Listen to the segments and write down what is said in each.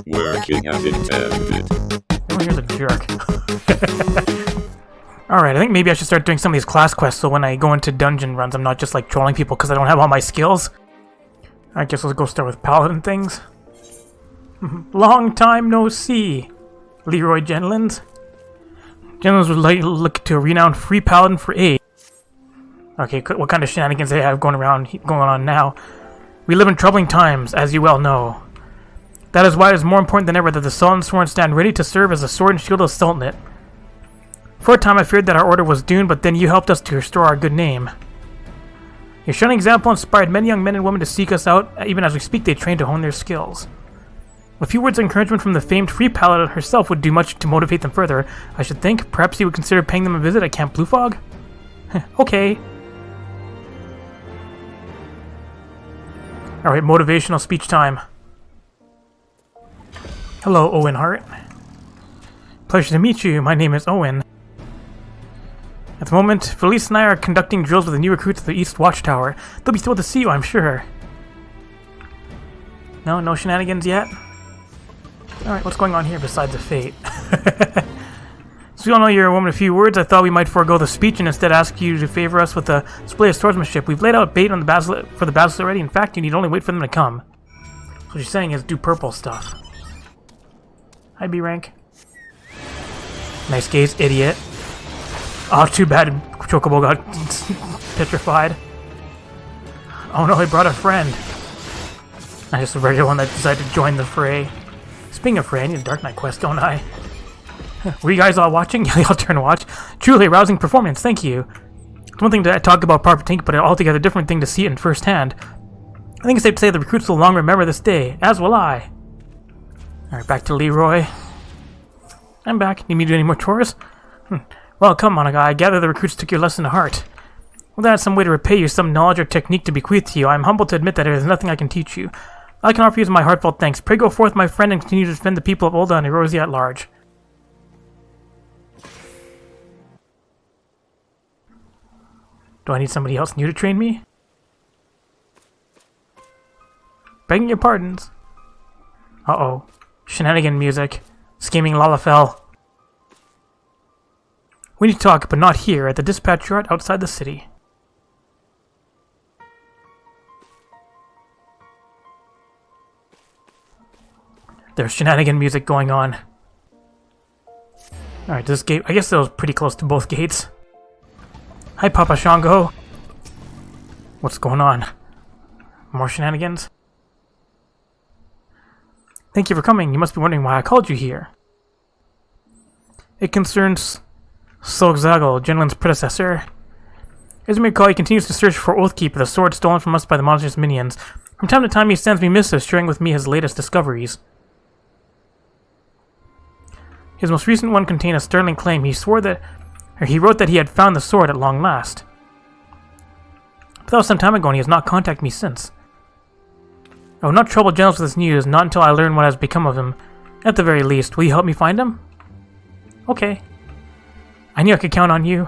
Working as intended. Everyone here's a jerk. Alright, I think maybe I should start doing some of these class quests so when I go into dungeon runs I'm not just like trolling people because I don't have all my skills. I guess let's go start with Paladin things. Long time no see, Leroy Genlins. Genlins would like to look to a renowned free Paladin for aid. Okay, what kind of shenanigans they have going on now? We live in troubling times, as you well know. That is why it is more important than ever that the Sultan Sworn stand ready to serve as a sword and shield of the Sultanate. For a time I feared that our order was doomed, but then you helped us to restore our good name. Your shining example inspired many young men and women to seek us out. Even as we speak, they train to hone their skills. A few words of encouragement from the famed Free Paladin herself would do much to motivate them further, I should think. Perhaps you would consider paying them a visit at Camp Blue Fog? Okay. Alright, motivational speech time. Hello, Owen Hart. Pleasure to meet you. My name is Owen. At the moment, Felice and I are conducting drills with the new recruits at the East Watchtower. They'll be thrilled to see you, I'm sure. No shenanigans yet? Alright, what's going on here besides the fate? So we all know you're a woman of few words. I thought we might forego the speech and instead ask you to favor us with a display of swordsmanship. We've laid out bait on for the basilisk already. In fact, you need only wait for them to come. So what you're saying is do purple stuff. Hi, B rank. Nice gaze, idiot. Oh, too bad Chocobo got petrified. Oh no, he brought a friend. I just a regular one that decided to join the fray. Speaking of fray, I need a Dark Knight quest, don't I? Were you guys all watching? Y'all turn to watch. Truly a rousing performance, thank you. It's one thing to talk about proper Tink, but an altogether different thing to see it in first hand. I think it's safe to say the recruits will long remember this day, as will I. Alright, back to Leroy. I'm back. Need me to do any more chores? Well, come on, I gather the recruits took your lesson to heart. Well, that's some way to repay you, some knowledge or technique to bequeath to you. I am humbled to admit that there is nothing I can teach you. I can offer you my heartfelt thanks. Pray go forth, my friend, and continue to defend the people of Ul'dah and Erosia at large. Do I need somebody else new to train me? Begging your pardons. Uh-oh. Shenanigan music. Scheming Lalafell. We need to talk, but not here, at the dispatch yard outside the city. There's shenanigan music going on. Alright, this gate, I guess that was pretty close to both gates. Hi, Papa Shango. What's going on? More shenanigans? Thank you for coming. You must be wondering why I called you here. It concerns Sollerets, Genlin's predecessor. As you may recall, he continues to search for Oathkeeper, the sword stolen from us by the monstrous minions. From time to time, he sends me missives, sharing with me his latest discoveries. His most recent one contained a sterling claim. He wrote that he had found the sword at long last. But that was some time ago, and he has not contacted me since. I will not trouble Generals with this news, not until I learn what has become of him. At the very least, will you help me find him? Okay. I knew I could count on you.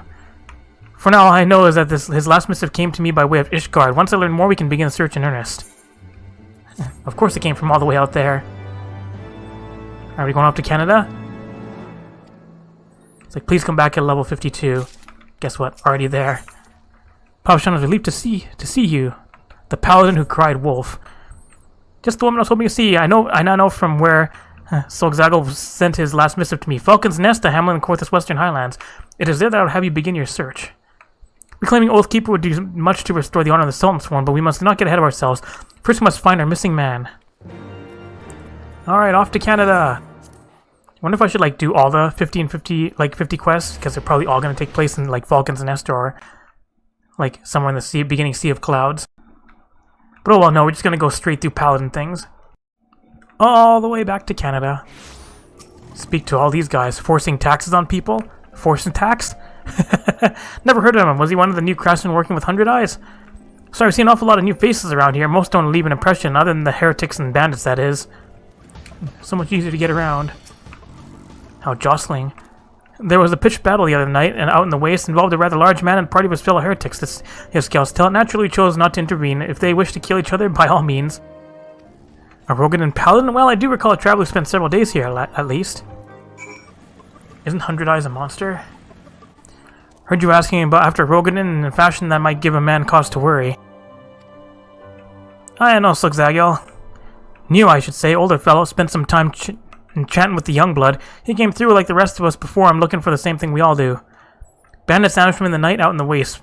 For now, all I know is that his last missive came to me by way of Ishgard. Once I learn more, we can begin the search in earnest. Of course it came from all the way out there. Are we going off to Canada? It's like, please come back at level 52. Guess what? Already there. Papa Shan was relieved to see you. The paladin who cried wolf. Just the woman I was hoping to see. I now know from where Sollerets sent his last missive to me. Falcon's Nest, a hamlet in Corthus Western Highlands. It is there that I will have you begin your search. Reclaiming Oathkeeper would do much to restore the honor of the Sultan Sworn, but we must not get ahead of ourselves. First we must find our missing man. Alright, off to Canada. I wonder if I should like do all the 50 and 50 quests, because they're probably all going to take place in like Falcon's Nest or like somewhere in the beginning Sea of Clouds. But oh well, no, we're just going to go straight through Paladin things. All the way back to Canada. Speak to all these guys. Forcing taxes on people? Forcing tax? Never heard of him. Was he one of the new craftsmen working with 100 Eyes? Sorry, I've seen an awful lot of new faces around here. Most don't leave an impression, other than the heretics and bandits, that is. So much easier to get around. How jostling. There was a pitched battle the other night, and out in the waste involved a rather large man and party of his fellow heretics. His scouts tell it naturally chose not to intervene. If they wish to kill each other, by all means. A Rogan Paladin? Well, I do recall a traveler who spent several days here, at least. Isn't Hundred Eyes a monster? Heard you asking about after Rogan in a fashion that might give a man cause to worry. I know, Slugzagel. New, I should say, older fellow, spent some time chatting with the young blood. He came through like the rest of us before him, looking for the same thing we all do. Bandits ambushed him in the night out in the waste.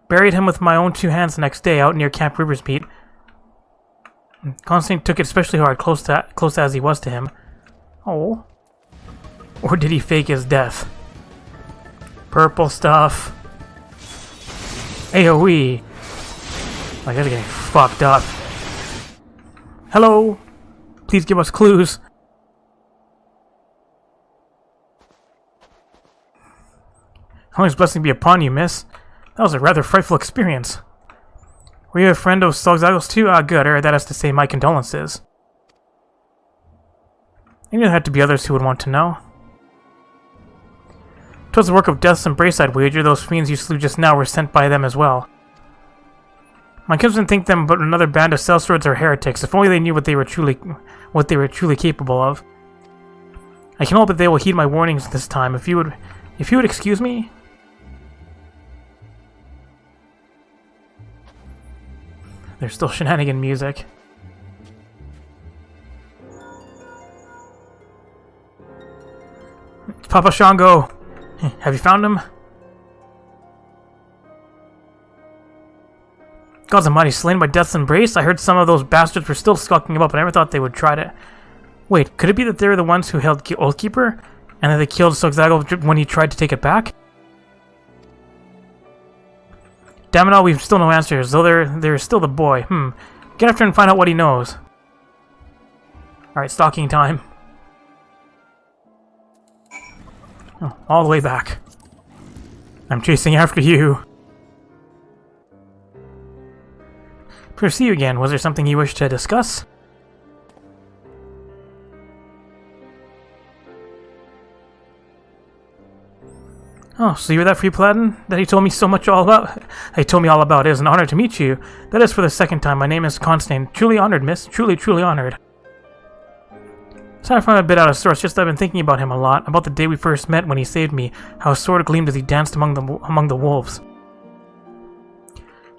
Buried him with my own 2 hands the next day out near Camp Rivers Meet. Constantine took it especially hard, close as he was to him. Oh. Or did he fake his death? Purple stuff. AoE. Like, that's getting fucked up. Hello? Please give us clues. His blessing be upon you, miss. That was a rather frightful experience. Were you a friend of Slugzagel's too? Ah, good, or that is to say, my condolences. I knew there had to be others who would want to know. 'Twas the work of Death's Embrace, I'd wager. Those fiends you slew just now were sent by them as well. My kinsmen think them but another band of sellswords or heretics. If only they knew what they were truly capable of. I can hope that they will heed my warnings this time. If you would excuse me. There's still shenanigan music. It's Papa Shango. Have you found him? Gods almighty, slain by Death's Embrace? I heard some of those bastards were still skulking about, but I never thought they would try to... Wait, could it be that they were the ones who held Oathkeeper? And that they killed Slugzagel when he tried to take it back? Damn it all, we've still no answers, though there's still the boy. Get after him and find out what he knows. Alright, stalking time. Oh, all the way back. I'm chasing after you. Pleasure to see you again. Was there something you wish to discuss? Oh, so you're that free Paladin that he told me so much all about? He told me all about. It is an honor to meet you. That is for the second time. My name is Constantine. Truly honored, miss. Truly, truly honored. Sorry if I'm a bit out of sorts, just I've been thinking about him a lot. About the day we first met when he saved me. How his sword gleamed as he danced among the wolves.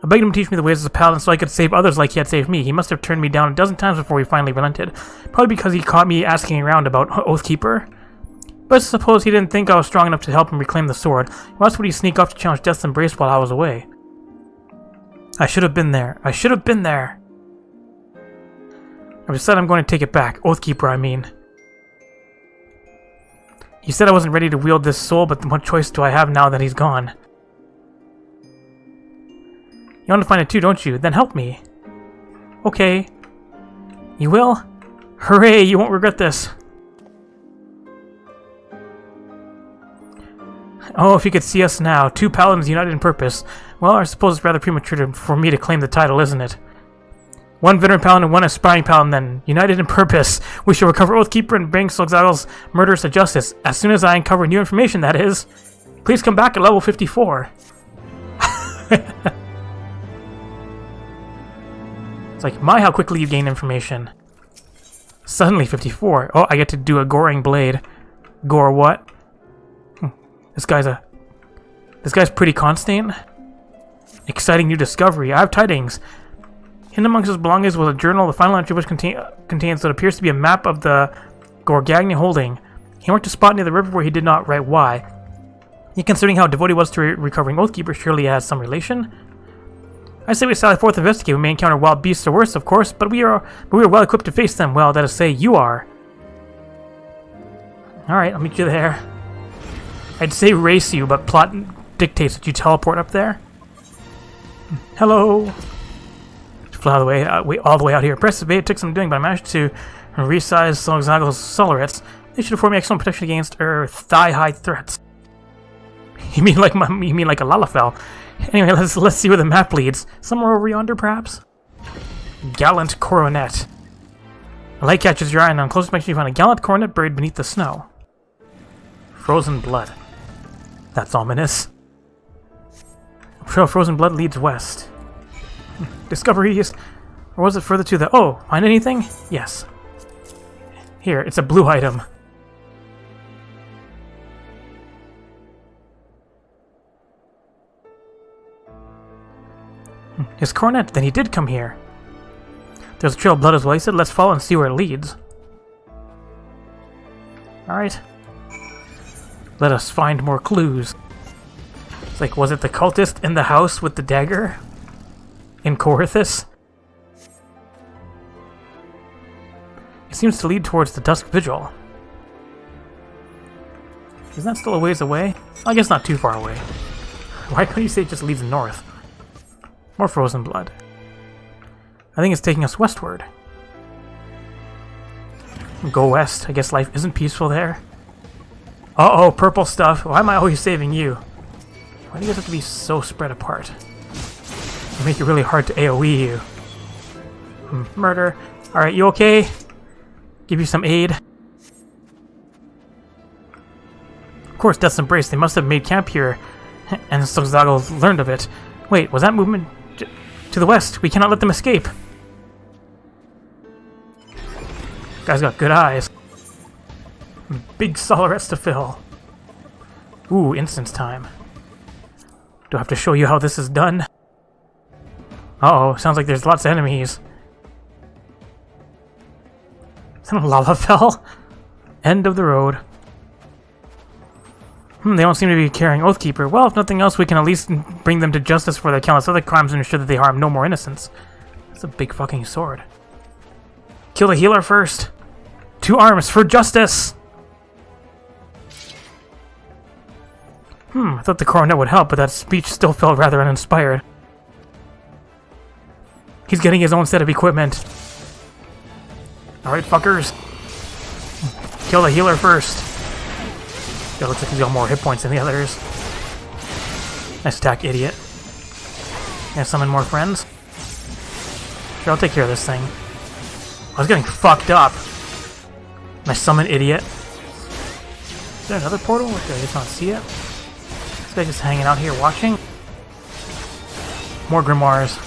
I begged him to teach me the ways of a paladin so I could save others like he had saved me. He must have turned me down a dozen times before he finally relented. Probably because he caught me asking around about Oathkeeper. But I suppose he didn't think I was strong enough to help him reclaim the sword. Why else would he sneak off to challenge Death's Embrace while I was away? I should have been there. I should have been there. I've decided I'm going to take it back. Oathkeeper, I mean. He said I wasn't ready to wield this soul, but what choice do I have now that he's gone? You want to find it too, don't you? Then help me. Okay. You will? Hooray, you won't regret this. Oh, if you could see us now. 2 paladins united in purpose. Well, I suppose it's rather premature for me to claim the title, isn't it? 1 veteran paladin and 1 aspiring paladin, then. United in purpose. We shall recover Oathkeeper and bring Slugzagel's murderers to justice. As soon as I uncover new information, that is. Please come back at level 54. It's like, my, how quickly you gain information. Suddenly 54. Oh, I get to do a goring blade. Gore what? This guy's pretty constant. Exciting new discovery. I have tidings. Hidden amongst his belongings was a journal, the final entry which contains what appears to be a map of the Gorgagna holding. He marked a spot near the river where he did not write why. Yet considering how devoted he was to recovering Oathkeeper, surely it has some relation. I say we sally forth to investigate. We may encounter wild beasts or worse, of course, but we are well equipped to face them. Well, that is to say, you are. Alright, I'll meet you there. I'd say race you, but plot dictates that you teleport up there. Hello. Fly all the way out here. Press evade, it took some doing, but I managed to resize Slugzagel's Sollerets. They should afford me excellent protection against thigh-high threats. You mean like a Lalafell? Anyway, let's see where the map leads. Somewhere over yonder, perhaps. Gallant coronet. A light catches your eye, and on close inspection you find a gallant coronet buried beneath the snow. Frozen blood. That's ominous. Trail of frozen blood leads west. Discoveries. Or was it further to the... Oh, find anything? Yes. Here, it's a blue item. His coronet, then he did come here. There's a trail of blood as well. He said, let's follow and see where it leads. Alright. Let us find more clues. It's like, was it the cultist in the house with the dagger? In Corythus? It seems to lead towards the Dusk Vigil. Isn't that still a ways away? I guess not too far away. Why couldn't you say it just leads north? More frozen blood. I think it's taking us westward. Go west. I guess life isn't peaceful there. Uh-oh, purple stuff. Why am I always saving you? Why do you guys have to be so spread apart? They make it really hard to AoE you. Murder. Alright, you okay? Give you some aid. Of course, Death's Embrace. They must have made camp here. And Sogzago learned of it. Wait, was that movement to the west? We cannot let them escape. Guy's got good eyes. Big Sollerets to fill. Ooh, instance time. Do I have to show you how this is done? Uh-oh, sounds like there's lots of enemies. Is that a lava fell? End of the road. They don't seem to be carrying Oathkeeper. Well, if nothing else, we can at least bring them to justice for their countless other crimes and ensure that they harm no more innocents. That's a big fucking sword. Kill the healer first. 2 arms for justice! I thought the coronet would help, but that speech still felt rather uninspired. He's getting his own set of equipment. Alright, fuckers. Kill the healer first. It looks like he's got more hit points than the others. Nice attack, idiot. Gonna summon more friends? Sure, I'll take care of this thing. I was getting fucked up. Nice summon, idiot. Is there another portal? Did I just not see it? This guy just hanging out here watching? More grimoires.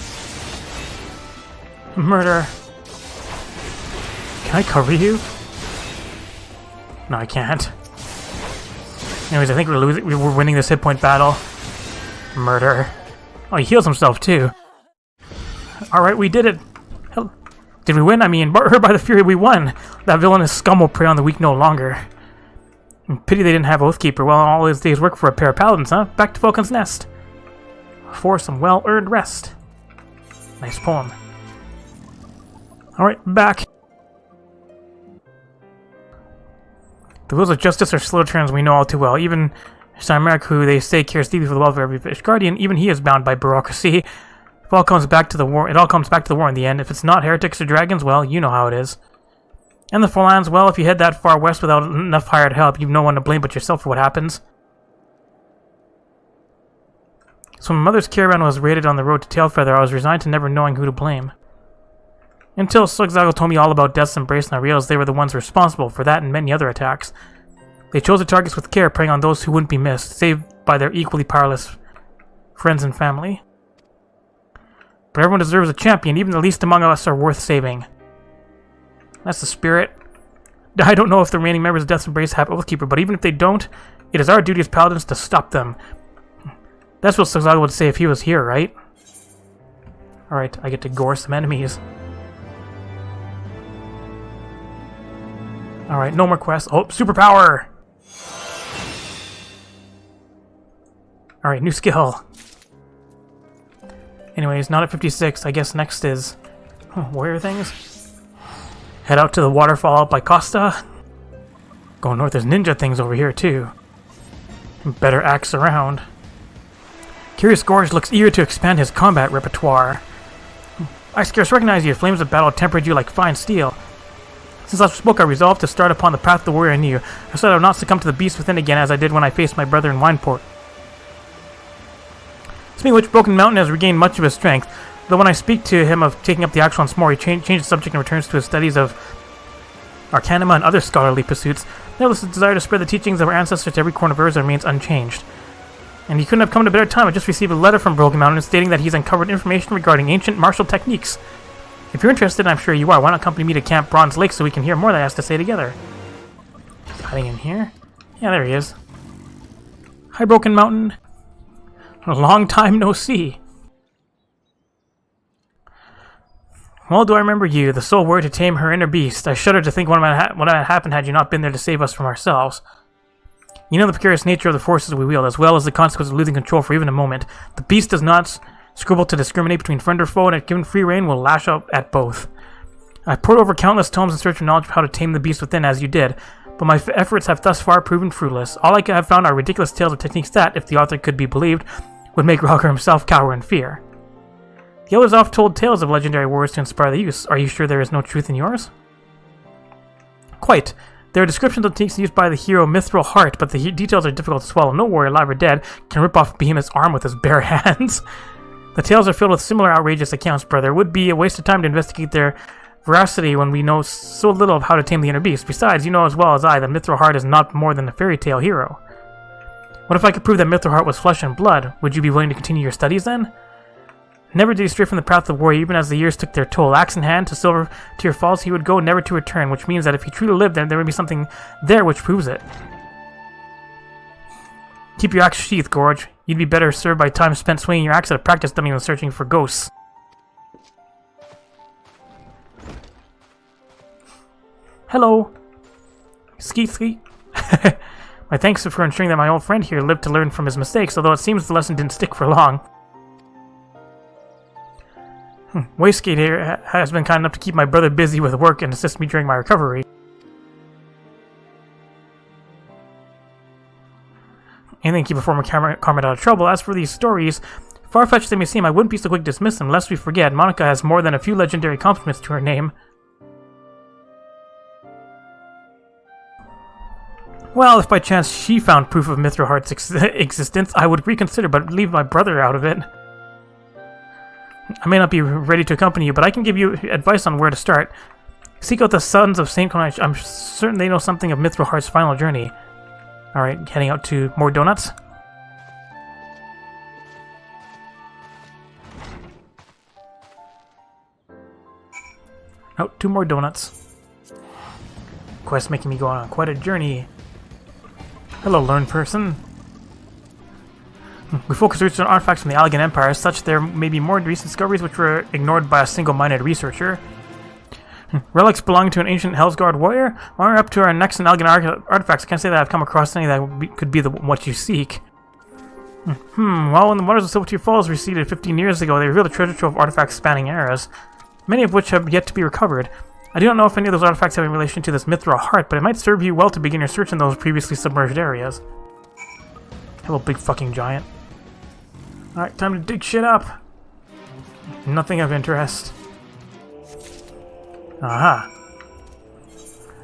Murder. Can I cover you? No, I can't. Anyways, I think we're winning this hit point battle. Murder. Oh, he heals himself too. Alright, we did it. Hell, did we win? I mean, hurt by the fury, we won. That villainous scum will prey on the weak no longer. Pity they didn't have Oathkeeper. Well, all his days work for a pair of paladins, huh? Back to Vulcan's Nest. For some well-earned rest. Nice poem. Alright, back. The wheels of justice are slow turns we know all too well. Even Chimeric, who they say cares deeply for the welfare of every fish guardian, even he is bound by bureaucracy. It all comes back to the war in the end. If it's not heretics or dragons, well, you know how it is. And the Forlands, well, if you head that far west without enough hired help, you've no one to blame but yourself for what happens. So when my mother's caravan was raided on the road to Tailfeather, I was resigned to never knowing who to blame. Until Sogzago told me all about Death's Embrace and I realized they were the ones responsible for that and many other attacks. They chose their targets with care, preying on those who wouldn't be missed, saved by their equally powerless friends and family. But everyone deserves a champion, even the least among us are worth saving. That's the spirit. I don't know if the remaining members of Death's Embrace have Oathkeeper, but even if they don't, it is our duty as paladins to stop them. That's what Sogzago would say if he was here, right? Alright, I get to gore some enemies. Alright, no more quests. Oh, superpower! Alright, new skill. Anyways, not at 56. I guess next is... warrior things? Head out to the waterfall out by Costa. Going north, there's ninja things over here, too. And better axe around. Curious Gorge looks eager to expand his combat repertoire. I scarce recognize you. Flames of battle tempered you like fine steel. Since last we spoke, I resolved to start upon the path of the warrior I knew. I said I would not succumb to the beast within again as I did when I faced my brother in Wineport. Speaking of which, Broken Mountain has regained much of his strength, though when I speak to him of taking up the axe once more, he changed the subject and returns to his studies of Arcanima and other scholarly pursuits. Nevertheless, his desire to spread the teachings of our ancestors to every corner of Urza remains unchanged. And he couldn't have come at a better time. I just received a letter from Broken Mountain stating that he's uncovered information regarding ancient martial techniques. If you're interested, I'm sure you are, why not accompany me to Camp Bronze Lake so we can hear more that he has to say together? He's hiding in here? Yeah, there he is. Hi, Broken Mountain. A long time no see. Well, do I remember you, the sole warrior to tame her inner beast. I shudder to think what might have happened had you not been there to save us from ourselves. You know the precarious nature of the forces we wield, as well as the consequence of losing control for even a moment. The beast does not scruple to discriminate between friend or foe, and if given free rein, will lash out at both. I pored over countless tomes in search of knowledge of how to tame the beast within, as you did, but my efforts have thus far proven fruitless. All I have found are ridiculous tales of techniques that, if the author could be believed, would make Roger himself cower in fear. The others oft told tales of legendary warriors to inspire the use. Are you sure there is no truth in yours? Quite. There are descriptions of techniques used by the hero Mithril Heart, but the details are difficult to swallow. No warrior, alive or dead, can rip off Behemoth's arm with his bare hands. The tales are filled with similar outrageous accounts, brother. It would be a waste of time to investigate their veracity when we know so little of how to tame the inner beast. Besides, you know as well as I that Mithril Heart is not more than a fairy tale hero. What if I could prove that Mithril Heart was flesh and blood? Would you be willing to continue your studies then? Never did he stray from the path of warrior, even as the years took their toll. Axe in hand, to Silver Tear Falls he would go, never to return, which means that if he truly lived, then there would be something there which proves it. Keep your axe sheathed, Gorge. You'd be better served by time spent swinging your axe at a practice dummy than searching for ghosts. Hello. Skeet skeet. My thanks for ensuring that my old friend here lived to learn from his mistakes, although it seems the lesson didn't stick for long. Wastegate here has been kind enough to keep my brother busy with work and assist me during my recovery. Anything to keep a former comrade out of trouble. As for these stories, far-fetched as they may seem, I wouldn't be so quick to dismiss them, lest we forget Monica has more than a few legendary accomplishments to her name. Well, if by chance she found proof of Mithril Heart's existence, I would reconsider, but leave my brother out of it. I may not be ready to accompany you, but I can give you advice on where to start. Seek out the Sons of St. Conrad. I'm certain they know something of Mithril Heart's final journey. Alright, heading out to more donuts. Oh, 2 more donuts. Quest making me go on quite a journey. Hello, learned person. We focus research on artifacts from the Allegan Empire, as such there may be more recent discoveries which were ignored by a single-minded researcher. Relics belonging to an ancient Hellsguard warrior? While we're up to our next Allegan artifacts, I can't say that I've come across any that could be what you seek. Well, when the waters of Silver Tear Falls receded 15 years ago, they revealed a treasure trove of artifacts spanning eras, many of which have yet to be recovered. I do not know if any of those artifacts have any relation to this Mithril Heart, but it might serve you well to begin your search in those previously submerged areas. Hello, big fucking giant. Alright, time to dig shit up. Nothing of interest. Aha.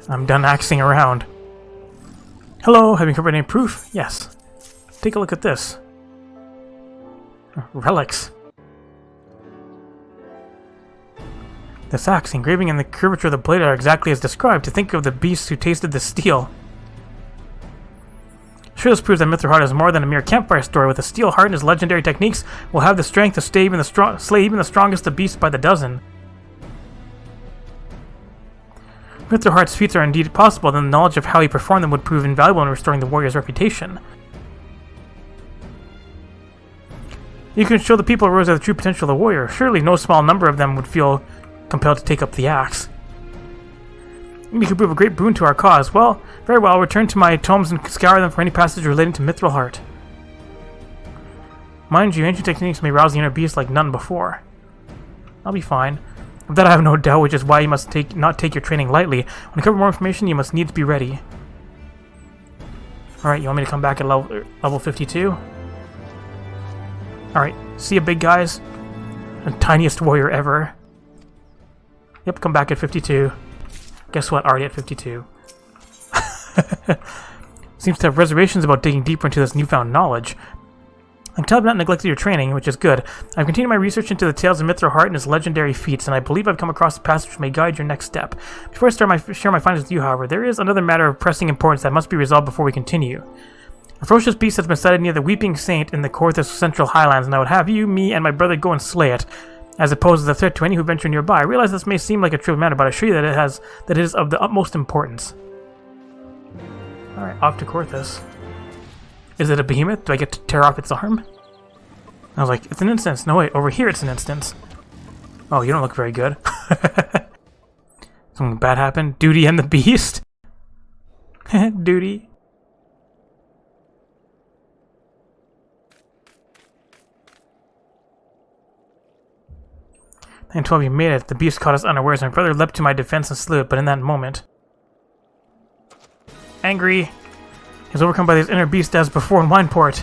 I'm done axing around. Hello, have you covered any proof? Yes. Take a look at this. Relics. This axe, engraving and the curvature of the blade are exactly as described. To think of the beast who tasted the steel. Sure, this proves that Mithril Heart is more than a mere campfire story. With a steel heart and his legendary techniques, will have the strength to slay even the strongest of beasts by the dozen. Mithril Heart's feats are indeed possible, then the knowledge of how he performed them would prove invaluable in restoring the warrior's reputation. You can show the people of Rose the true potential of the warrior. Surely no small number of them would feel compelled to take up the axe. You could prove a great boon to our cause. Well, very well, I'll return to my tomes and scour them for any passage relating to Mithril Heart. Mind you, ancient techniques may rouse the inner beast like none before. I'll be fine. Of that I have no doubt, which is why you must not take your training lightly. When you cover more information, you must needs be ready. Alright, you want me to come back at level 52? Alright, see ya, big guys. The tiniest warrior ever. Yep, come back at 52. Guess what? Already at 52. Seems to have reservations about digging deeper into this newfound knowledge. I can tell I've not neglected your training, which is good. I've continued my research into the tales of Mithril Heart and his legendary feats, and I believe I've come across a passage which may guide your next step. Before I share my findings with you, however, there is another matter of pressing importance that must be resolved before we continue. A ferocious beast has been sighted near the Weeping Saint in the Korthus Central Highlands, and I would have you, me, and my brother go and slay it. as opposed to the threat to any who venture nearby. I realize this may seem like a trivial matter, but I assure you that it is of the utmost importance. Alright, off to Korthus. Is it a behemoth? Do I get to tear off its arm? I was like, it's an instance. No, wait, over here it's an instance. Oh, you don't look very good. Something bad happened? Duty and the Beast? Duty. And 12 you made it. The beast caught us unawares. My brother leapt to my defense and slew it, but in that moment... Angry. He was overcome by this inner beast as before in Wineport.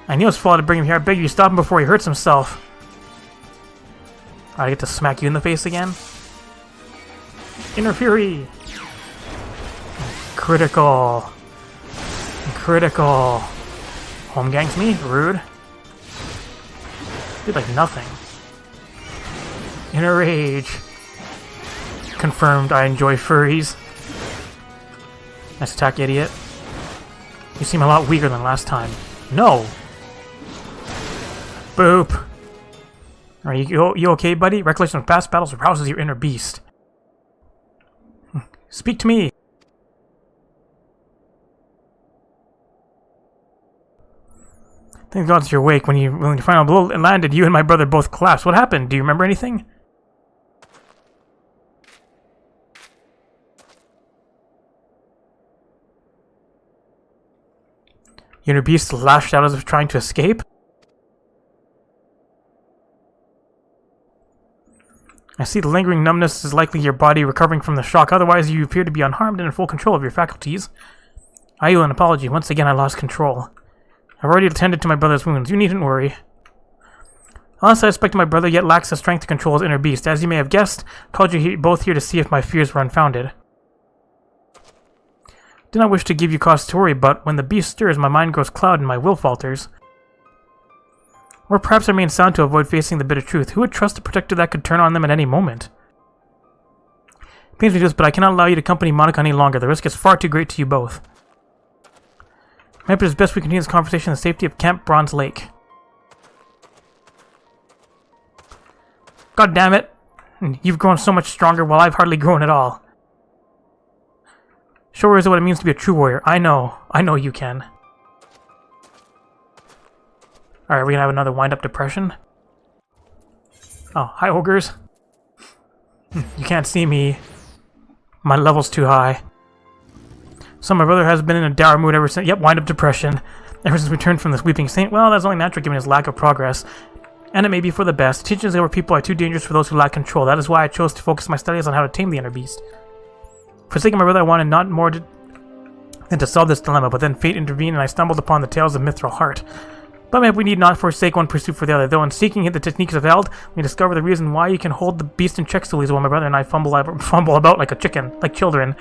I knew it was flawed to bring him here. I beg you, stop him before he hurts himself. I get to smack you in the face again. Inner Fury. Critical. Critical. Home ganks me? Rude. Did like nothing. Inner Rage. Confirmed I enjoy furries. Nice attack, idiot. You seem a lot weaker than last time. No! Boop! Are you okay, buddy? Recollection of past battles arouses your inner beast. Speak to me! Thank God you're awake. When the final blow landed, you and my brother both collapsed. What happened? Do you remember anything? Your inner beast lashed out as if trying to escape? I see the lingering numbness is likely your body recovering from the shock. Otherwise, you appear to be unharmed and in full control of your faculties. I owe an apology. Once again, I lost control. I've already attended to my brother's wounds. You needn't worry. Honestly, I suspect my brother yet lacks the strength to control his inner beast. As you may have guessed, I called you both here to see if my fears were unfounded. I do not wish to give you cause to worry, but when the beast stirs, my mind grows clouded and my will falters. Or perhaps I remain sound to avoid facing the bitter truth. Who would trust a protector that could turn on them at any moment? It pains me to do this, but I cannot allow you to accompany Monica any longer. The risk is far too great to you both. Maybe it is best we continue this conversation in the safety of Camp Bronze Lake. God damn it! You've grown so much stronger while I've hardly grown at all. Show her what it means to be a true warrior. I know you can. Alright, we're gonna have another wind-up depression. Oh, hi ogres. You can't see me. My level's too high. So my brother has been in a dour mood ever since. Yep, wind-up depression. Ever since we returned from this weeping saint. Well, that's only natural given his lack of progress. And it may be for the best. Teachings over people are too dangerous for those who lack control. That is why I chose to focus my studies on how to tame the inner beast. For the sake of my brother, I wanted not more than to solve this dilemma, but then fate intervened and I stumbled upon the tales of Mithril Heart. But maybe we need not forsake one pursuit for the other, though in seeking the techniques of Eld, we discover the reason why you can hold the beast in check so easily while my brother and I fumble about like a chicken, like children.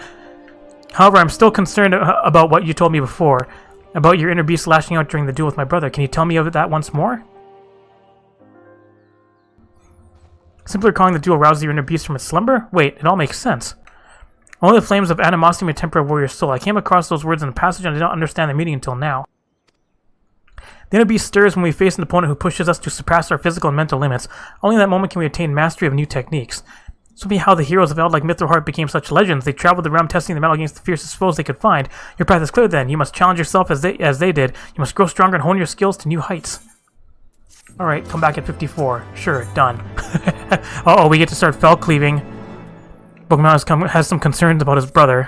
However, I'm still concerned about what you told me before, about your inner beast lashing out during the duel with my brother. Can you tell me of that once more? Simply recalling the duel rouses your inner beast from its slumber? Wait, it all makes sense. Only the flames of animosity may temper a warrior's soul. I came across those words in the passage and I did not understand the meaning until now. The inner beast stirs when we face an opponent who pushes us to surpass our physical and mental limits. Only in that moment can we attain mastery of new techniques. This will be how the heroes of Eld like Mithril Heart became such legends. They traveled the realm testing the metal against the fiercest foes they could find. Your path is clear then. You must challenge yourself as they did. You must grow stronger and hone your skills to new heights. Alright, come back at 54. Sure, done. Uh-oh, we get to start fell cleaving. Pokemon has some concerns about his brother.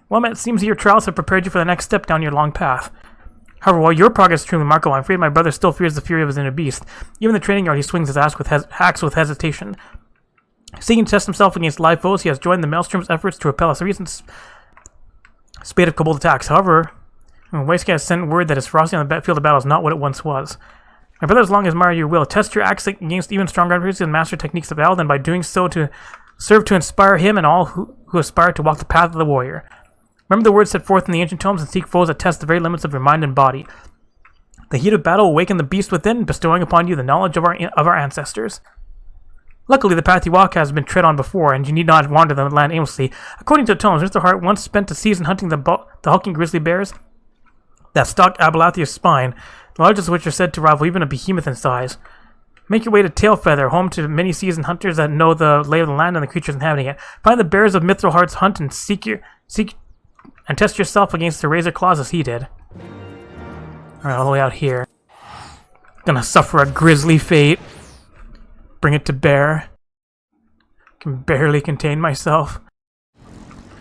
Well, it seems your trials have prepared you for the next step down your long path. However, while your progress is truly remarkable, I'm afraid my brother still fears the fury of his inner beast. Even in the training yard, he swings his axe with hesitation. Seeking to test himself against live foes, he has joined the Maelstrom's efforts to repel a recent spate of Kobold attacks. However, Weiske has sent word that his ferocity on the field of battle is not what it once was. My brother, as long as admire your will, test your axe against even stronger adversaries and master techniques of Eld, and by doing so to serve to inspire him and all who aspire to walk the path of the warrior. Remember the words set forth in the ancient tomes and seek foes that test the very limits of your mind and body. The heat of battle will awaken the beast within, bestowing upon you the knowledge of our ancestors. Luckily, the path you walk has been tread on before, and you need not wander the land aimlessly. According to the tomes, Mr. Hart once spent a season hunting the hulking grizzly bears that stalked Abelathia's spine, the largest of which are said to rival even a behemoth in size. Make your way to Tailfeather, home to many seasoned hunters that know the lay of the land and the creatures inhabiting it. Find the bears of Mithril Heart's hunt and seek and test yourself against the razor claws as he did. Alright, all the way out here. Gonna suffer a grisly fate. Bring it to bear. Can barely contain myself.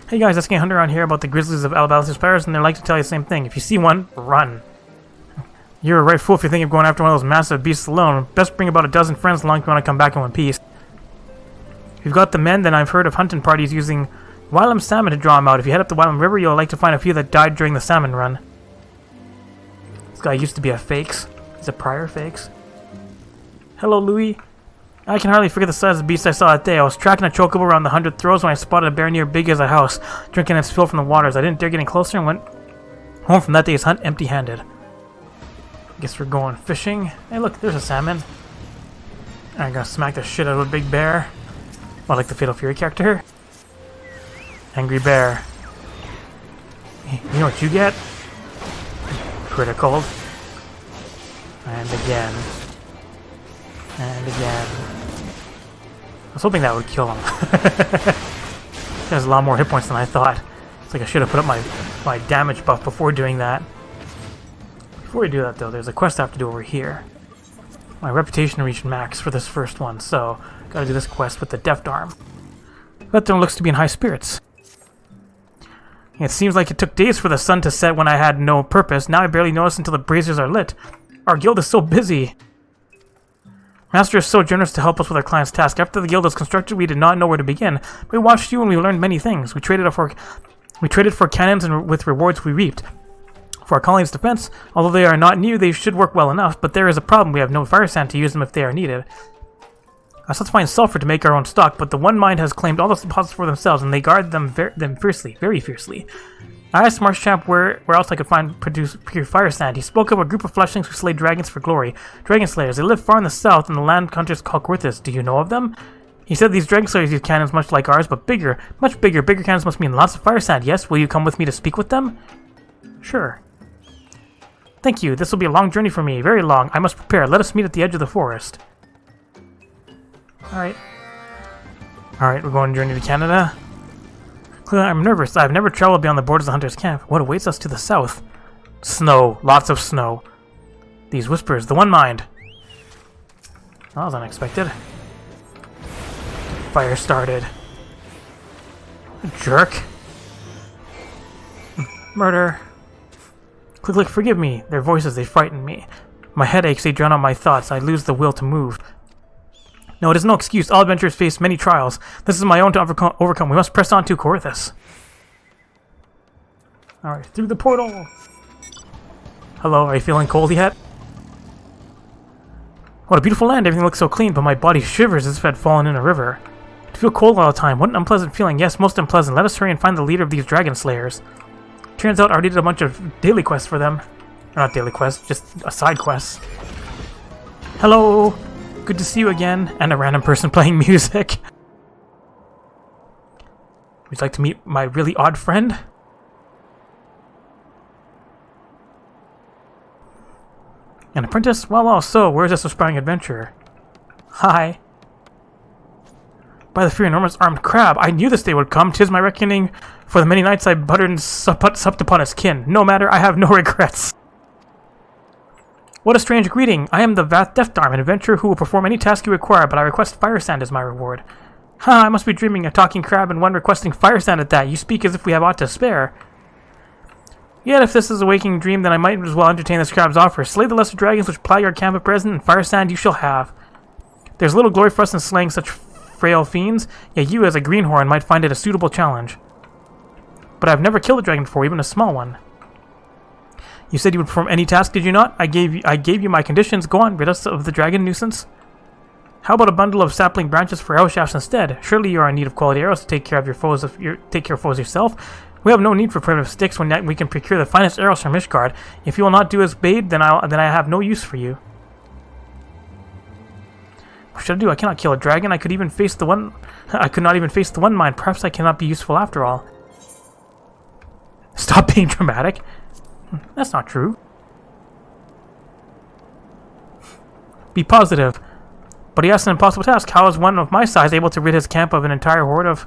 Hey guys, asking a hunter around here about the grizzlies of Alabaster Spires, and they'd like to tell you the same thing. If you see one, run. You're a right fool if you're thinking of going after one of those massive beasts alone. Best bring about a dozen friends along if you want to come back in one piece. If you've got the men, then I've heard of hunting parties using Wylam salmon to draw them out. If you head up the Wylam River, you'll like to find a few that died during the salmon run. This guy used to be a fakes. He's a prior fakes. Hello, Louis. I can hardly forget the size of the beast I saw that day. I was tracking a chocobo around the 100 throws when I spotted a bear near big as a house, drinking its fill from the waters. I didn't dare get any closer and went home from that day's hunt empty-handed. Guess we're going fishing. Hey look, there's a salmon. I'm gonna smack the shit out of a big bear. Well, like the Fatal Fury character. Angry bear. You know what you get? Critical. And again. And again. I was hoping that would kill him. He has a lot more hit points than I thought. It's like I should have put up my damage buff before doing that. Before we do that though, there's a quest I have to do over here. My reputation reached max for this first one, so gotta do this quest with the Deft Arm. Vath looks to be in high spirits. It seems like it took days for the sun to set when I had no purpose. Now I barely notice until the braziers are lit. Our guild is so busy. Master is so generous to help us with our client's task. After the guild was constructed, we did not know where to begin. We watched you and we learned many things. We traded for cannons and with rewards we reaped. For our colony's defense, although they are not new, they should work well enough, but there is a problem. We have no fire sand to use them if they are needed. Let's find sulfur to make our own stock, but the One Mind has claimed all the deposits for themselves, and they guard them fiercely, very fiercely. I asked Marshchamp where else I could produce pure fire sand. He spoke of a group of fleshlings who slay dragons for glory. Dragon slayers. They live far in the south, and the land hunters call Quirthus. Do you know of them? He said these dragon slayers use cannons much like ours, but bigger. Much bigger. Bigger cannons must mean lots of fire sand. Yes? Will you come with me to speak with them? Sure. Thank you. This will be a long journey for me. Very long. I must prepare. Let us meet at the edge of the forest. Alright. Alright, we're going on a journey to Canada. I'm nervous. I've never traveled beyond the borders of the hunter's camp. What awaits us to the south? Snow. Lots of snow. These whispers. The One Mind. That was unexpected. Fire started. Jerk. Murder. Click, forgive me. Their voices, they frighten me. My head aches, they drown out my thoughts. I lose the will to move. No, it is no excuse. All adventurers face many trials. This is my own to overcome. We must press on to Quirthus. Alright, through the portal. Hello, are you feeling cold yet? What a beautiful land. Everything looks so clean, but my body shivers as if I'd fallen in a river. I feel cold all the time. What an unpleasant feeling. Yes, most unpleasant. Let us hurry and find the leader of these dragon slayers. Turns out I already did a bunch of daily quests for them. Or not daily quests, just a side quest. Hello! Good to see you again. And a random person playing music. Would you like to meet my really odd friend? An apprentice? Well, so, where's this aspiring adventurer? Hi. By the fear enormous armed crab, I knew this day would come. 'Tis my reckoning for the many nights I buttered and supped upon his kin. No matter, I have no regrets. What a strange greeting. I am the Vath Deft Arm, an adventurer who will perform any task you require, but I request fire sand as my reward. Ha, I must be dreaming, a talking crab and one requesting fire sand at that. You speak as if we have aught to spare. Yet if this is a waking dream, then I might as well entertain this crab's offer. Slay the lesser dragons which ply your camp at present, and fire sand you shall have. There's little glory for us in slaying such frail fiends, yet you as a greenhorn might find it a suitable challenge. But I've never killed a dragon before, even a small one. You said you would perform any task, did you not? I gave you my conditions. Go on, rid us of the dragon nuisance. How about a bundle of sapling branches for arrow shafts instead? Surely you are in need of quality arrows to take care of your foes yourself. We have no need for primitive sticks when we can procure the finest arrows from Ishgard. If you will not do as bade, then I have no use for you. What should I do? I cannot kill a dragon. I could not even face the One Mind. Perhaps I cannot be useful after all. Stop being dramatic. That's not true. Be positive. But he asked an impossible task. How is one of my size able to rid his camp of an entire horde of...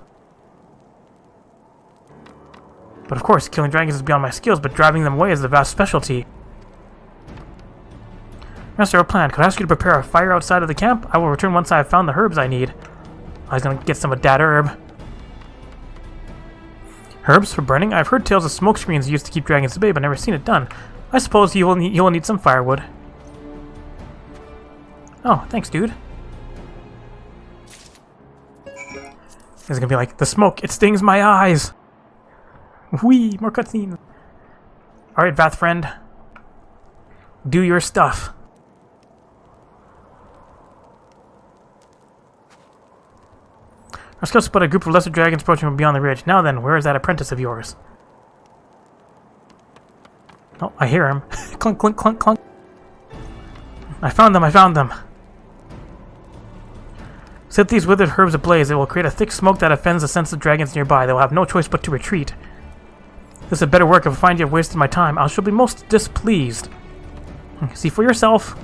But of course, killing dragons is beyond my skills, but driving them away is the vast specialty. Master, a plan. Could I ask you to prepare a fire outside of the camp? I will return once I have found the herbs I need. I was going to get some of that herb. Herbs for burning? I've heard tales of smoke screens used to keep dragons at bay, but never seen it done. I suppose you will need some firewood. Oh, thanks, dude. It's gonna be like, the smoke, it stings my eyes! Whee! More cutscenes! Alright, Vath friend. Do your stuff. Our scouts spotted a group of lesser dragons approaching from beyond the ridge. Now then, where is that apprentice of yours? Oh, I hear him. Clunk, clunk, clunk, clunk. I found them, I found them. Set these withered herbs ablaze. It will create a thick smoke that offends the sensitive dragons nearby. They will have no choice but to retreat. This is better work. If I find you have wasted my time, I shall be most displeased. See for yourself.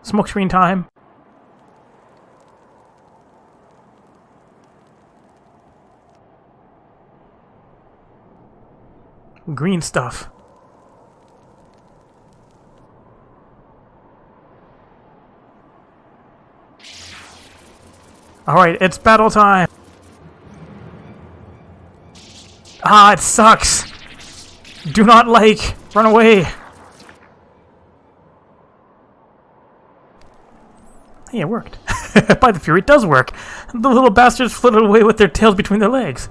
Smoke screen time. Green stuff. Alright, it's battle time! Ah, it sucks! Do not like! Run away! Hey, it worked. By the Fury, it does work! The little bastards flitted away with their tails between their legs.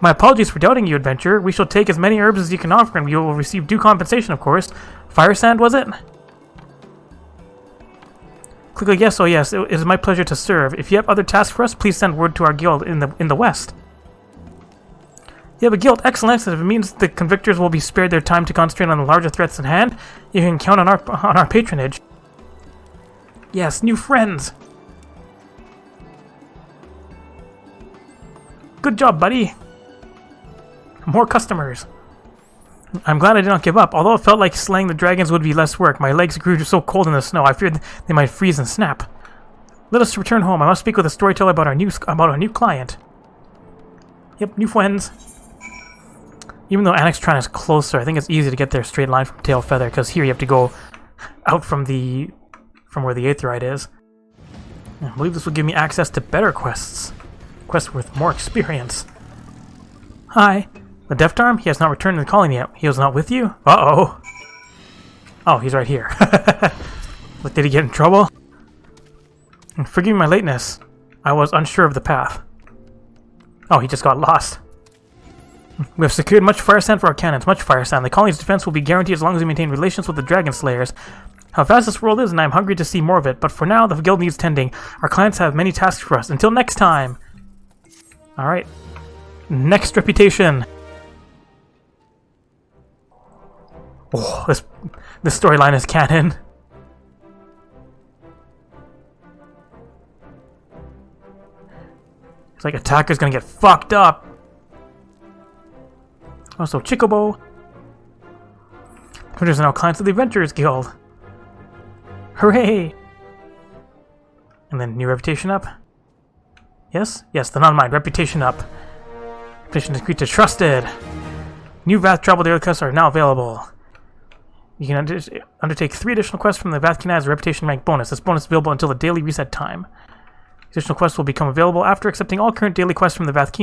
My apologies for doubting you, adventurer. We shall take as many herbs as you can offer, and you will receive due compensation, of course. Fire sand, was it? Click yes, oh yes, it is my pleasure to serve. If you have other tasks for us, please send word to our guild in the west. You have a guild, excellent. If it means the convictors will be spared their time to concentrate on the larger threats in hand, you can count on our patronage. Yes, new friends. Good job, buddy. More customers. I'm glad I did not give up. Although it felt like slaying the dragons would be less work, my legs grew so cold in the snow, I feared they might freeze and snap. Let us return home. I must speak with a storyteller about our new client. Yep, new friends. Even though Annex Tran is closer, I think it's easy to get there straight line from Tail Feather, because here you have to go out from where the Aetheryte is. I believe this will give me access to better quests. Quests with more experience. Hi. The Deft Arm? He has not returned to the colony yet. He was not with you? Uh-oh. Oh, he's right here. But did he get in trouble? Forgive me my lateness. I was unsure of the path. Oh, he just got lost. We have secured much fire sand for our cannons. Much fire sand. The colony's defense will be guaranteed as long as we maintain relations with the Dragon Slayers. How vast this world is, and I am hungry to see more of it. But for now, the guild needs tending. Our clients have many tasks for us. Until next time. Alright. Next reputation. Oh, this storyline is canon. It's like attacker's gonna get fucked up. Also, Chocobo. Hunters are now clients of the Adventurers Guild. Hooray! And then new reputation up. Yes? Yes, the Nonmind. Reputation up. Reputation is to trusted. New Vath travel daily quests are now available. You can undertake 3 additional quests from the Vath as a reputation rank bonus. This bonus is available until the daily reset time. Additional quests will become available after accepting all current daily quests from the Vath.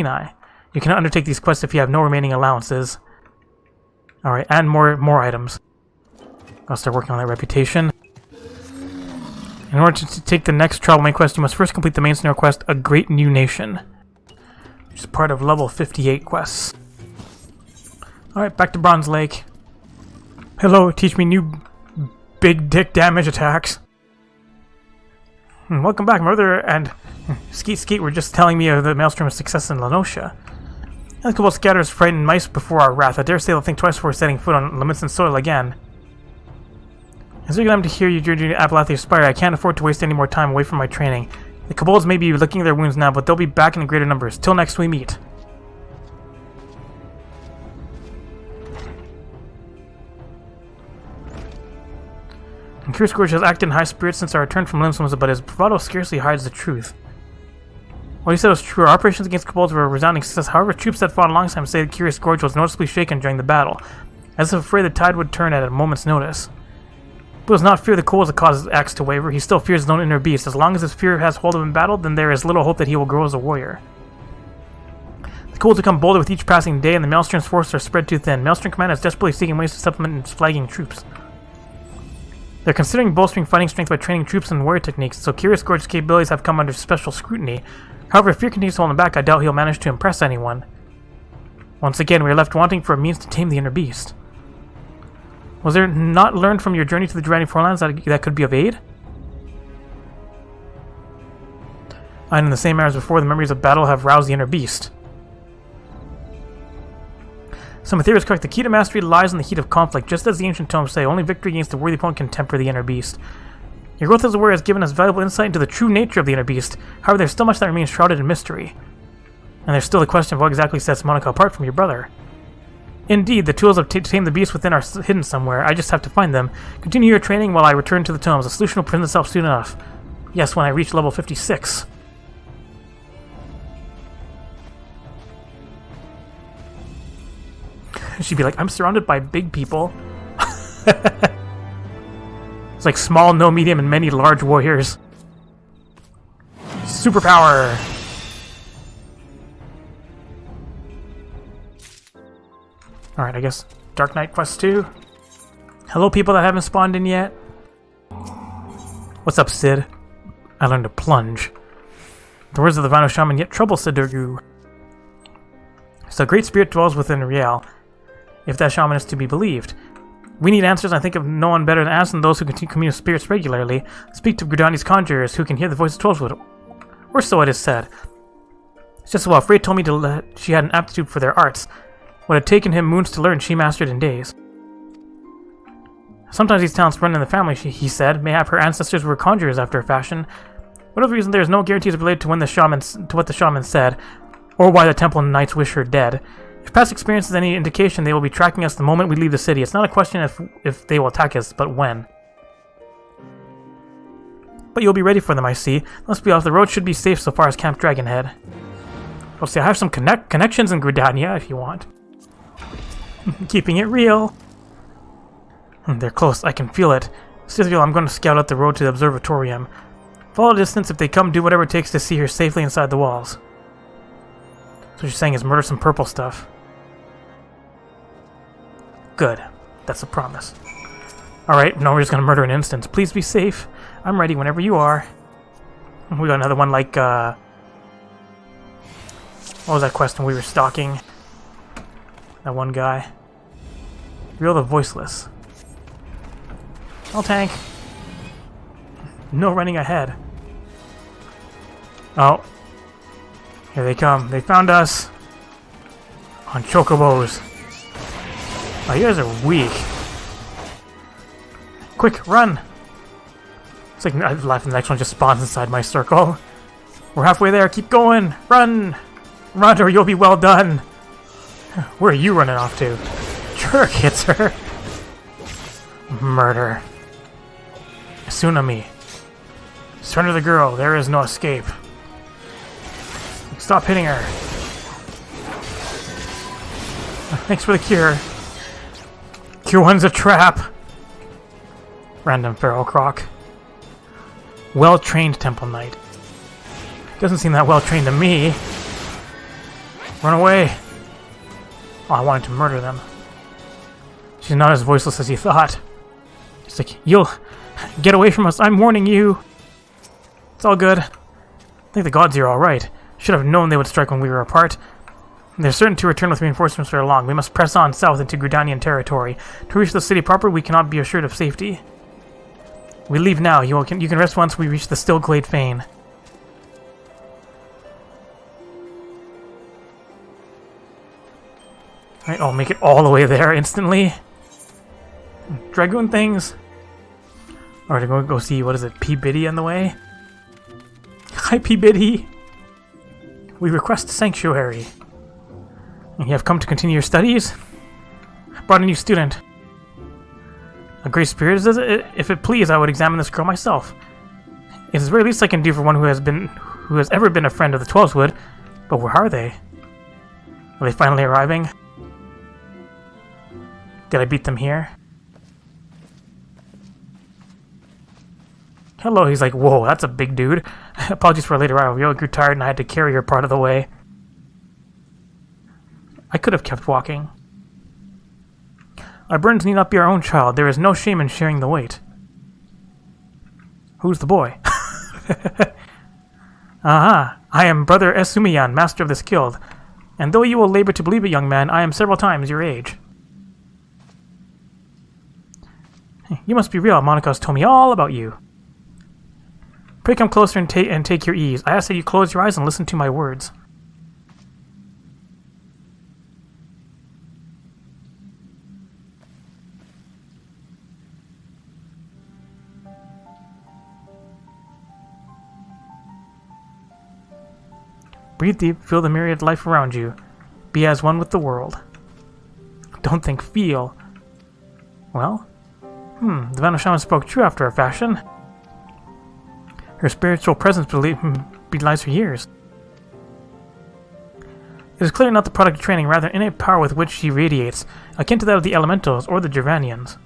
You cannot undertake these quests if you have no remaining allowances. Alright, and more items. I'll start working on that reputation. In order to take the next travel main quest, you must first complete the main scenario quest, A Great New Nation, which is part of level 58 quests. Alright, back to Bronze Lake. Hello, teach me new big dick damage attacks. Welcome back, Mother and Skeet were just telling me of the Maelstrom of success in Lenosha. A couple of scatters frightened mice before our wrath. I dare say they'll think twice before setting foot on Lemitson soil again. As we glad to hear you journey to Apalathia Spire, I can't afford to waste any more time away from my training. The kobolds may be licking their wounds now, but they'll be back in greater numbers. Till next we meet. Curious Gorge has acted in high spirits since our return from Limsums, but his bravado scarcely hides the truth. What he said was true. Our operations against kobolds were a resounding success. However, troops that fought alongside him say that Curious Gorge was noticeably shaken during the battle, as if afraid the tide would turn at a moment's notice. But does not fear the kobolds that cause his axe to waver. He still fears his own inner beast. As long as his fear has hold of him in battle, then there is little hope that he will grow as a warrior. The kobolds become bolder with each passing day, and the Maelstrom's forces are spread too thin. Maelstrom Command is desperately seeking ways to supplement its flagging troops. They're considering bolstering fighting strength by training troops and warrior techniques, so Curious Gorge's capabilities have come under special scrutiny. However, if fear continues to hold him back, I doubt he'll manage to impress anyone. Once again, we are left wanting for a means to tame the inner beast. Was there not learned from your journey to the Durrani Forelands that could be of aid? And in the same manner as before, the memories of battle have roused the inner beast. Some theories correct. The key to mastery lies in the heat of conflict. Just as the ancient tomes say, only victory against a worthy opponent can temper the inner beast. Your growth as a warrior has given us valuable insight into the true nature of the inner beast. However, there's still much that remains shrouded in mystery. And there's still the question of what exactly sets Monica apart from your brother. Indeed, the tools to tame the beast within are hidden somewhere. I just have to find them. Continue your training while I return to the tomes. The solution will present itself soon enough. Yes, when I reach level 56. She'd be like, I'm surrounded by big people. It's like small, no medium, and many large warriors. Superpower! Alright, I guess Dark Knight Quest 2. Hello, people that haven't spawned in yet. What's up, Sid? I learned to plunge. The words of the Vano Shaman, yet trouble, said Durgu. So a great spirit dwells within Riel, if that shaman is to be believed. We need answers, and I think of no one better than us than those who continue to commune with spirits regularly. Speak to Gridani's conjurers, who can hear the voice of Trollswood. Or so it is said. It's just as well. Frey told me she had an aptitude for their arts. What had taken him moons to learn, she mastered in days. Sometimes these talents run in the family, he said. Mayhap her ancestors were conjurers after a fashion. Whatever reason, there is no guarantees related to what the shaman said, or why the temple knights wish her dead. If past experience is any indication, they will be tracking us the moment we leave the city. It's not a question if they will attack us, but when. But you'll be ready for them, I see. Let's be off. The road should be safe so far as Camp Dragonhead. Well, see, I have some connections in Gridania, if you want. Keeping it real. They're close. I can feel it. Cithiel, I'm going to scout out the road to the observatorium. Follow the distance. If they come, do whatever it takes to see her safely inside the walls. So what you're saying is murder some purple stuff. Good. That's a promise. Alright, no, we're just going to murder an instance. Please be safe. I'm ready whenever you are. We got another one like, what was that quest when we were stalking? That one guy. Real the Voiceless. I'll tank. No running ahead. Oh. Here they come. They found us. On chocobos. Oh, you guys are weak. Quick, run! It's like I laugh and the next one just spawns inside my circle. We're halfway there. Keep going. Run! Run or you'll be well done. Where are you running off to? Jerk hits her. Murder. Tsunami. Surrender the girl. There is no escape. Stop hitting her. Thanks for the cure. Cure one's a trap. Random feral croc. Well-trained Temple Knight. Doesn't seem that well-trained to me. Run away. Oh, I wanted to murder them. She's not as voiceless as you thought. She's like, you'll get away from us. I'm warning you. It's all good. I think the gods here are alright. Should have known they would strike when we were apart. They're certain to return with reinforcements for long. We must press on south into Gridanian territory. To reach the city proper, we cannot be assured of safety. We leave now. You can rest once we reach the Stillglade Fane. Alright, I'll make it all the way there instantly. Dragoon things. Alright, I'm going to go see, what is it, P. Biddy on the way? Hi, P. Biddy. We request sanctuary. You have come to continue your studies? Brought a new student. A great spirit is it? If it please, I would examine this girl myself. It is the very least I can do for one who has ever been a friend of the Twelveswood. But where are they? Are they finally arriving? Did I beat them here? Hello, he's like, whoa, that's a big dude. Apologies for a later arrival. Really grew tired and I had to carry her part of the way. I could have kept walking. Our burdens need not be our own, child. There is no shame in sharing the weight. Who's the boy? Aha! I am Brother Esumiyan, master of this guild. And though you will labor to believe it, young man, I am several times your age. You must be real. Monika's told me all about you. Pray come closer and take your ease. I ask that you close your eyes and listen to my words. Breathe deep, feel the myriad life around you. Be as one with the world. Don't think, feel. Well, the Vanished Shaman spoke true after a fashion. Her spiritual presence belies her years. It is clearly not the product of training, rather innate power with which she radiates, akin to that of the Elementals or the Gervanians.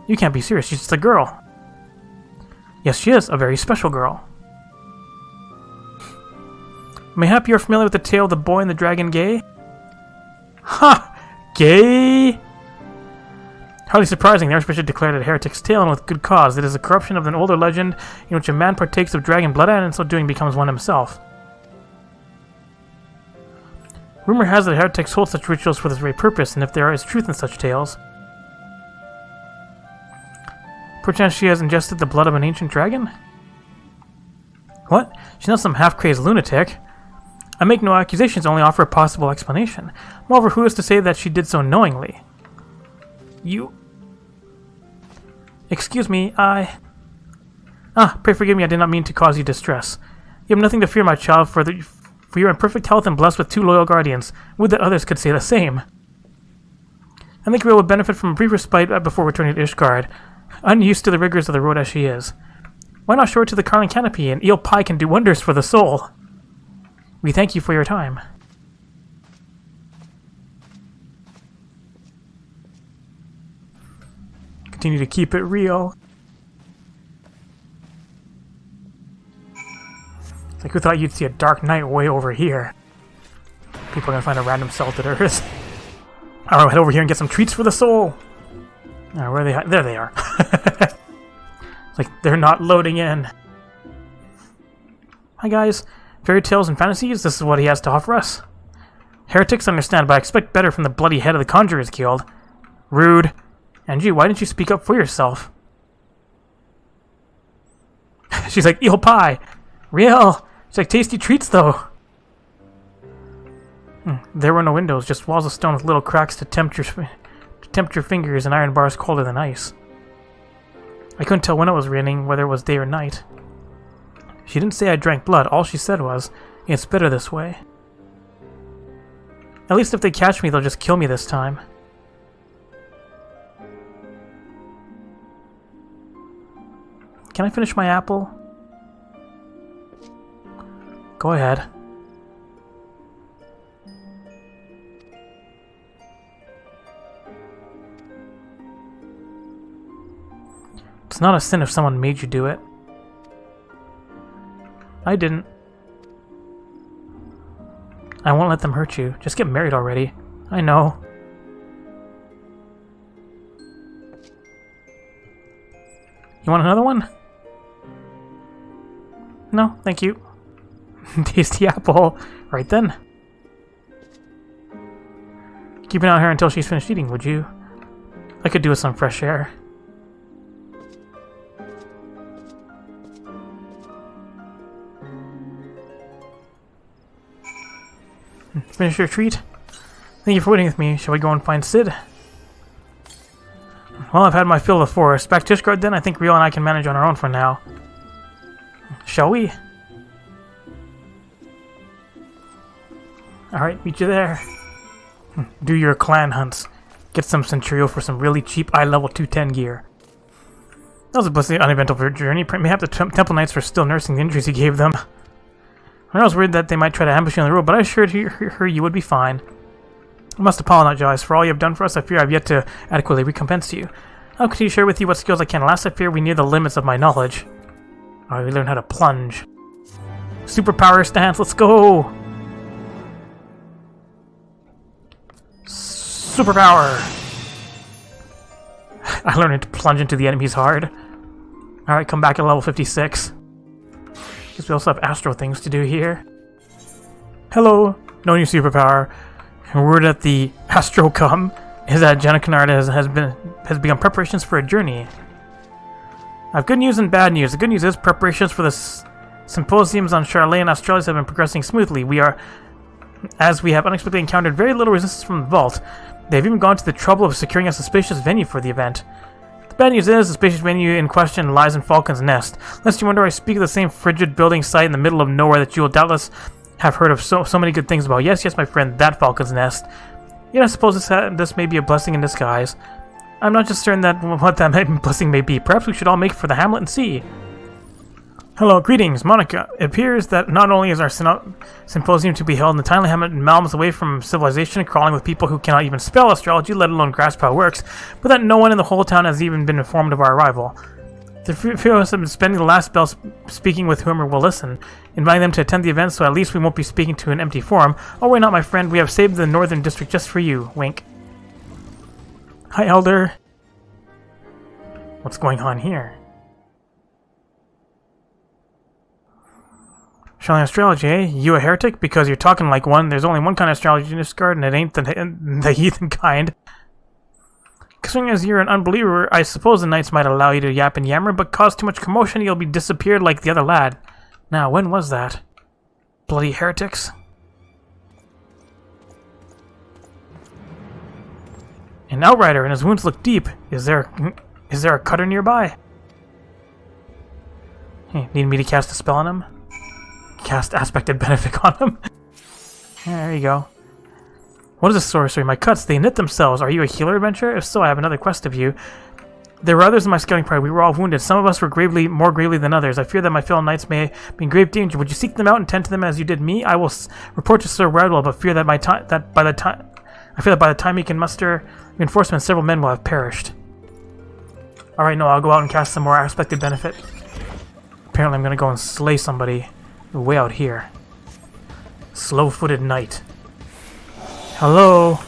You can't be serious, she's just a girl. Yes, she is, a very special girl. Mayhap you're familiar with the tale of the boy and the dragon gay? Ha! Gay? Hardly surprising, the Archbishop declared it a heretic's tale, and with good cause. It is a corruption of an older legend in which a man partakes of dragon blood and in so doing becomes one himself. Rumor has it that heretics hold such rituals for this very purpose, and if there is truth in such tales, perchance she has ingested the blood of an ancient dragon? What? She's not some half-crazed lunatic. I make no accusations, only offer a possible explanation. Moreover, who is to say that she did so knowingly? You... Excuse me, pray forgive me, I did not mean to cause you distress. You have nothing to fear, my child, for you are in perfect health and blessed with 2 loyal guardians. Would that others could say the same. I think Rio would benefit from a brief respite before returning to Ishgard, unused to the rigors of the road as she is. Why not show her to the Carling Canopy? An eel pie can do wonders for the soul. We thank you for your time. Continue to keep it real. It's like, who thought you'd see a dark night way over here? People are gonna find a random salted earth. Alright, head over here and get some treats for the soul. Alright, where are they? There they are. It's like they're not loading in. Hi guys. Fairy tales and fantasies, this is what he has to offer us. Heretics understand, but I expect better from the bloody head of the Conjurers Guild. Rude. Angie, why didn't you speak up for yourself? She's like, eel pie! Real! She's like, tasty treats, though! There were no windows, just walls of stone with little cracks to tempt your fingers and iron bars colder than ice. I couldn't tell when it was raining, whether it was day or night. She didn't say I drank blood, all she said was, it's better this way. At least if they catch me, they'll just kill me this time. Can I finish my apple? Go ahead. It's not a sin if someone made you do it. I didn't. I won't let them hurt you. Just get married already. I know. You want another one? No, thank you. Tasty apple. Right then. Keep an eye on her until she's finished eating, would you? I could do with some fresh air. Finish your treat? Thank you for waiting with me. Shall we go and find Sid? Well, I've had my fill of the forest. Back to Ishgard then. I think Rio and I can manage on our own for now. Shall we? Alright, meet you there. Do your clan hunts. Get some Centurio for some really cheap eye-level 210 gear. That was a blissfully uneventful journey. Mayhap the Temple Knights were still nursing the injuries he gave them. I was worried that they might try to ambush you on the road, but I assured her you would be fine. I must apologize for all you have done for us. I fear I have yet to adequately recompense you. I'll continue to share with you what skills I can. Alas, I fear we near the limits of my knowledge. Alright, we learn how to plunge. Superpower stance, let's go! Superpower! I learned to plunge into the enemies hard. Alright, come back at level 56. Guess we also have astral things to do here. Hello! No new superpower. Word that the astral come is that Jenna Kennard has begun preparations for a journey. I have good news and bad news. The good news is preparations for the symposiums on Charlotte and Australis have been progressing smoothly. We have unexpectedly encountered very little resistance from the vault. They've even gone to the trouble of securing us a spacious venue for the event. The bad news is, the spacious venue in question lies in Falcon's Nest. Lest you wonder, I speak of the same frigid building site in the middle of nowhere that you will doubtless have heard of so many good things about. Yes, my friend, that Falcon's Nest. Yet I suppose this may be a blessing in disguise. I'm not just certain that what that blessing may be. Perhaps we should all make for the hamlet and see. Hello, greetings, Monica. It appears that not only is our symposium to be held in the tiny hamlet miles away from civilization, crawling with people who cannot even spell astrology, let alone grasp how it works, but that no one in the whole town has even been informed of our arrival. The few of us have been spending the last spell speaking with whomever will listen, inviting them to attend the event, so at least we won't be speaking to an empty forum. Oh, worry not, my friend. We have saved the northern district just for you. Wink. Hi, Elder. What's going on here? Showing astrology, eh? You a heretic? Because you're talking like one. There's only one kind of astrology in this garden, and it ain't the heathen kind. Considering as you're an unbeliever, I suppose the knights might allow you to yap and yammer, but cause too much commotion, you'll be disappeared like the other lad. Now, when was that? Bloody heretics. An outrider, and his wounds look deep. Is there a cutter nearby? Hey, need me to cast a spell on him? Cast Aspected Benefic on him? There you go. What is this sorcery? My cuts, they knit themselves. Are you a healer adventurer? If so, I have another quest of you. There were others in my scouting party. We were all wounded. Some of us were more gravely than others. I fear that my fellow knights may be in grave danger. Would you seek them out and tend to them as you did me? I will report to Sir Radwell, but fear that by the time he can muster reinforcements, several men will have perished. Alright, no, I'll go out and cast some more Aspected Benefit. Apparently I'm gonna go and slay somebody way out here. Slow-footed knight. Hello?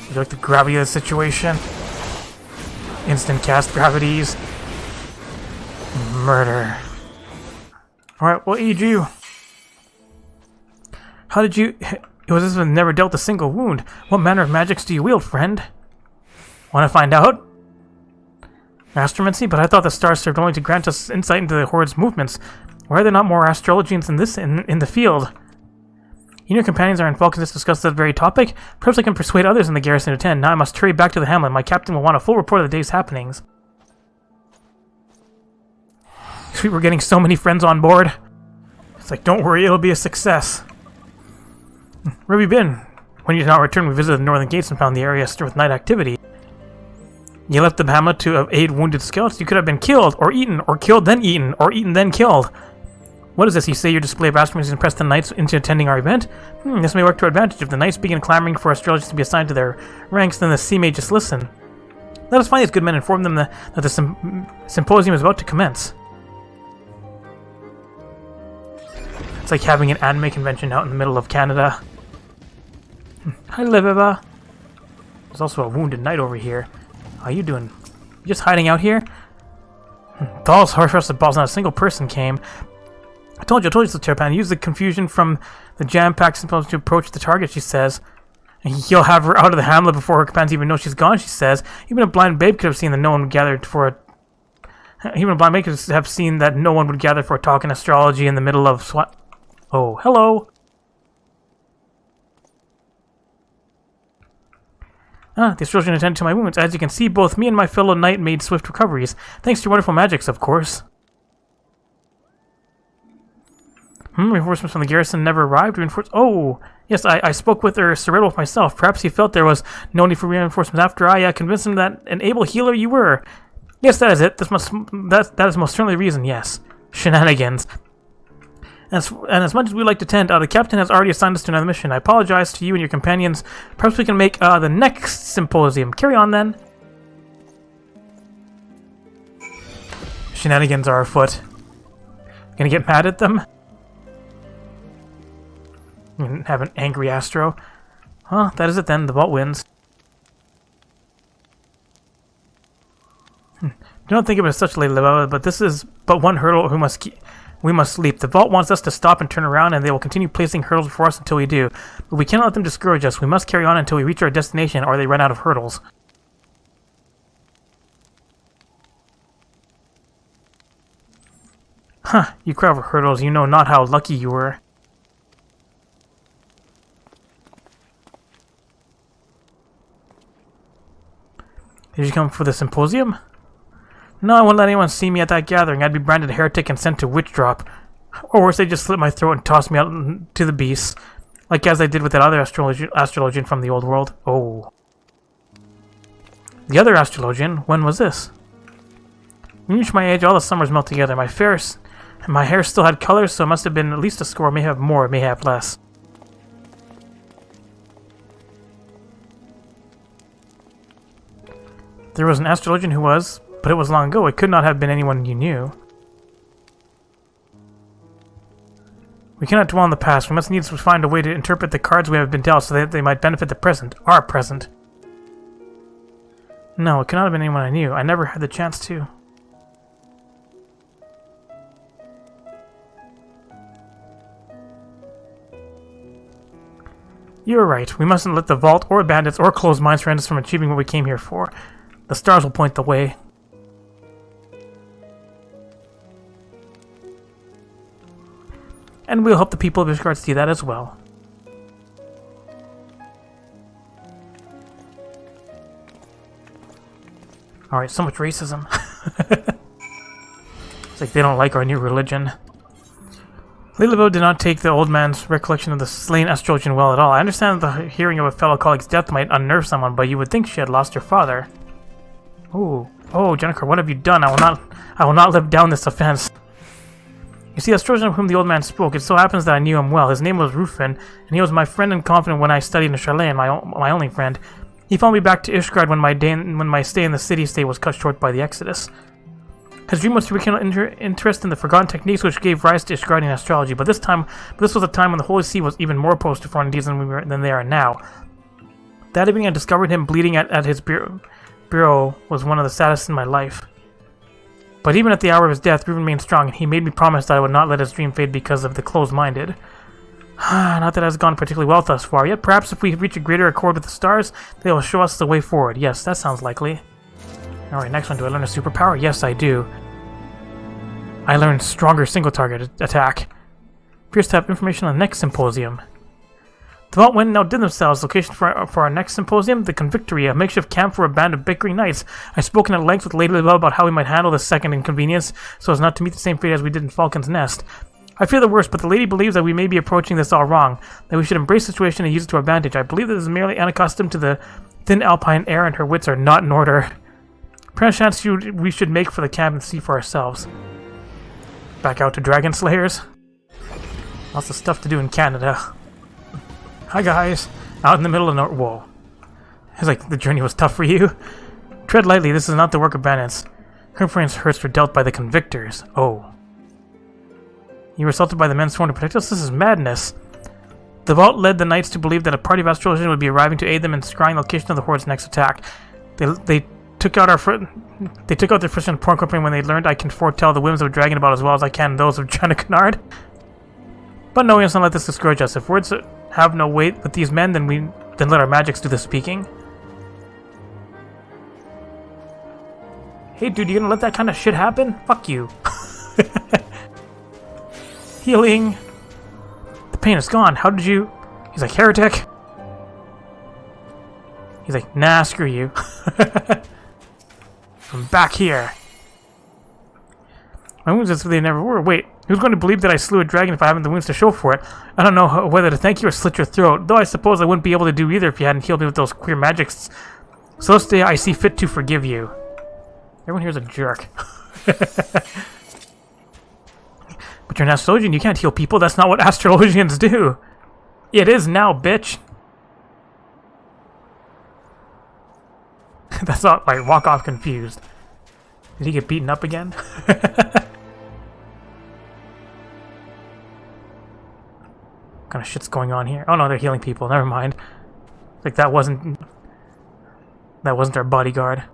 Would you like the gravity of the situation? Instant cast gravities. Murder. Alright, we'll aid you. How did you... It was as if never dealt a single wound. What manner of magics do you wield, friend? Want to find out? Astromancy? But I thought the stars served only to grant us insight into the Horde's movements. Why are there not more astrologians in the field? You and your companions are in Falcons to discuss that very topic. Perhaps I can persuade others in the garrison to attend. Now I must hurry back to the hamlet. My captain will want a full report of the day's happenings. Sweet, we're getting so many friends on board. It's like, don't worry, it'll be a success. Where have you been? When you did not return, we visited the northern gates and found the area stirred with night activity. You left the hamlet to aid wounded scouts. You could have been killed, or eaten, or killed then eaten, or eaten then killed. What is this? You say your display of astromancy impressed the knights into attending our event? This may work to our advantage. If the knights begin clamoring for astrologers to be assigned to their ranks, then the sea may just listen. Let us find these good men and inform them that the symposium is about to commence. It's like having an anime convention out in the middle of Canada. Hi, Liviva. There's also a wounded knight over here. How you doing? You just hiding out here? Balls, harsh rusted balls, not a single person came. I told you, Chairpan. Use the confusion from the jam-packed symposium to approach the target, she says. You'll have her out of the hamlet before her companions even know she's gone, she says. Even a blind babe could have seen that no one would gather for a... Even a blind babe could have seen that no one would gather for a talk in astrology in the middle of SWAT... Oh, hello! The astrologer attended to my wounds. As you can see, both me and my fellow knight made swift recoveries. Thanks to your wonderful magics, of course. Reinforcements from the garrison never arrived. Oh, Yes, I spoke with Sir Riddle myself. Perhaps he felt there was no need for reinforcements after I convinced him that an able healer you were. Yes, that is it. That is most certainly the reason, yes. Shenanigans. And as much as we'd like to tend, the captain has already assigned us to another mission. I apologize to you and your companions. Perhaps we can make the next symposium. Carry on, then. Shenanigans are afoot. Gonna get mad at them? And have an angry Astro? Huh, that is it then. The vault wins. Do not think of it as such late level, but this is but one hurdle we must leap. The vault wants us to stop and turn around, and they will continue placing hurdles before us until we do. But we cannot let them discourage us. We must carry on until we reach our destination, or they run out of hurdles. Huh, you cry over hurdles. You know not how lucky you were. Did you come for the symposium? No, I won't let anyone see me at that gathering. I'd be branded a heretic and sent to witch drop. Or worse, they'd just slit my throat and toss me out to the beasts. Like as I did with that other astrologian from the old world. Oh. The other astrologian? When was this? When you reach my age, all the summers melt together. My hair still had color, so it must have been at least a score. May have more, may have less. There was an astrologian who was, but it was long ago. It could not have been anyone you knew. We cannot dwell on the past. We must needs find a way to interpret the cards we have been dealt so that they might benefit the present, our present. No, it cannot have been anyone I knew. I never had the chance to. You are right. We mustn't let the vault or bandits or closed minds prevent us from achieving what we came here for. The stars will point the way. And we'll help the people of Ishgard see that as well. Alright, so much racism. It's like they don't like our new religion. Lilabo did not take the old man's recollection of the slain astrologian well at all. I understand that the hearing of a fellow colleague's death might unnerve someone, but you would think she had lost her father. Oh, Jennifer, what have you done? I will not live down this offense. You see, the astrologian of whom the old man spoke, it so happens that I knew him well. His name was Rufin, and he was my friend and confidant when I studied in Chalet, and my only friend. He followed me back to Ishgard when my stay in the city-state was cut short by the Exodus. His dream was to rekindle interest in the forgotten techniques which gave rise to Ishgardian astrology, but this was a time when the Holy See was even more opposed to foreign ideas than they are now. That evening I discovered him bleeding at his bureau was one of the saddest in my life. But even at the hour of his death, Reuben remained strong, and he made me promise that I would not let his dream fade because of the closed-minded. Not that it has gone particularly well thus far, yet perhaps if we reach a greater accord with the stars, they will show us the way forward. Yes, that sounds likely. Alright, next one. Do I learn a superpower? Yes, I do. I learned stronger single-target attack. Appears to have information on the next symposium. The vault went and outdid themselves. Location for our next symposium, the Convictory, a makeshift camp for a band of bickering knights. I've spoken at length with Lady Labelle about how we might handle this second inconvenience, so as not to meet the same fate as we did in Falcon's Nest. I fear the worst, but the lady believes that we may be approaching this all wrong, that we should embrace the situation and use it to our advantage. I believe that is merely unaccustomed to the thin alpine air, and her wits are not in order. Perchance we should make for the camp and see for ourselves. Back out to Dragon Slayers. Lots of stuff to do in Canada. Hi guys, out in the middle of nowhere. Whoa. It's like the journey was tough for you. Tread lightly, this is not the work of bandits. Hermfrain's hurts were dealt by the convictors. Oh. You were assaulted by the men sworn to protect us? This is madness. The vault led the knights to believe that a party of astrologers would be arriving to aid them in scrying the location of the Horde's next attack. They took out their frustration and porn company when they learned I can foretell the whims of a dragon about as well as I can those of China Canard. But no, we must not let this discourage us. If words have no weight with these men, then let our magics do the speaking. Hey dude, you gonna let that kind of shit happen? Fuck you. Healing. The pain is gone. How did you... He's like, heretic. He's like, nah, screw you. I'm back here. My wounds as if they never were. Wait, Who's going to believe that I slew a dragon if I haven't the wounds to show for it? I don't know whether to thank you or slit your throat, though I suppose I wouldn't be able to do either if you hadn't healed me with those queer magics. So this day I see fit to forgive you. Everyone here's a jerk. But you're an astrologian, you can't heal people. That's not what astrologians do. It is now, bitch. That's not like walk off confused. Did he get beaten up again? What kind of shit's going on here? Oh no, they're healing people. Never mind. Like that wasn't our bodyguard.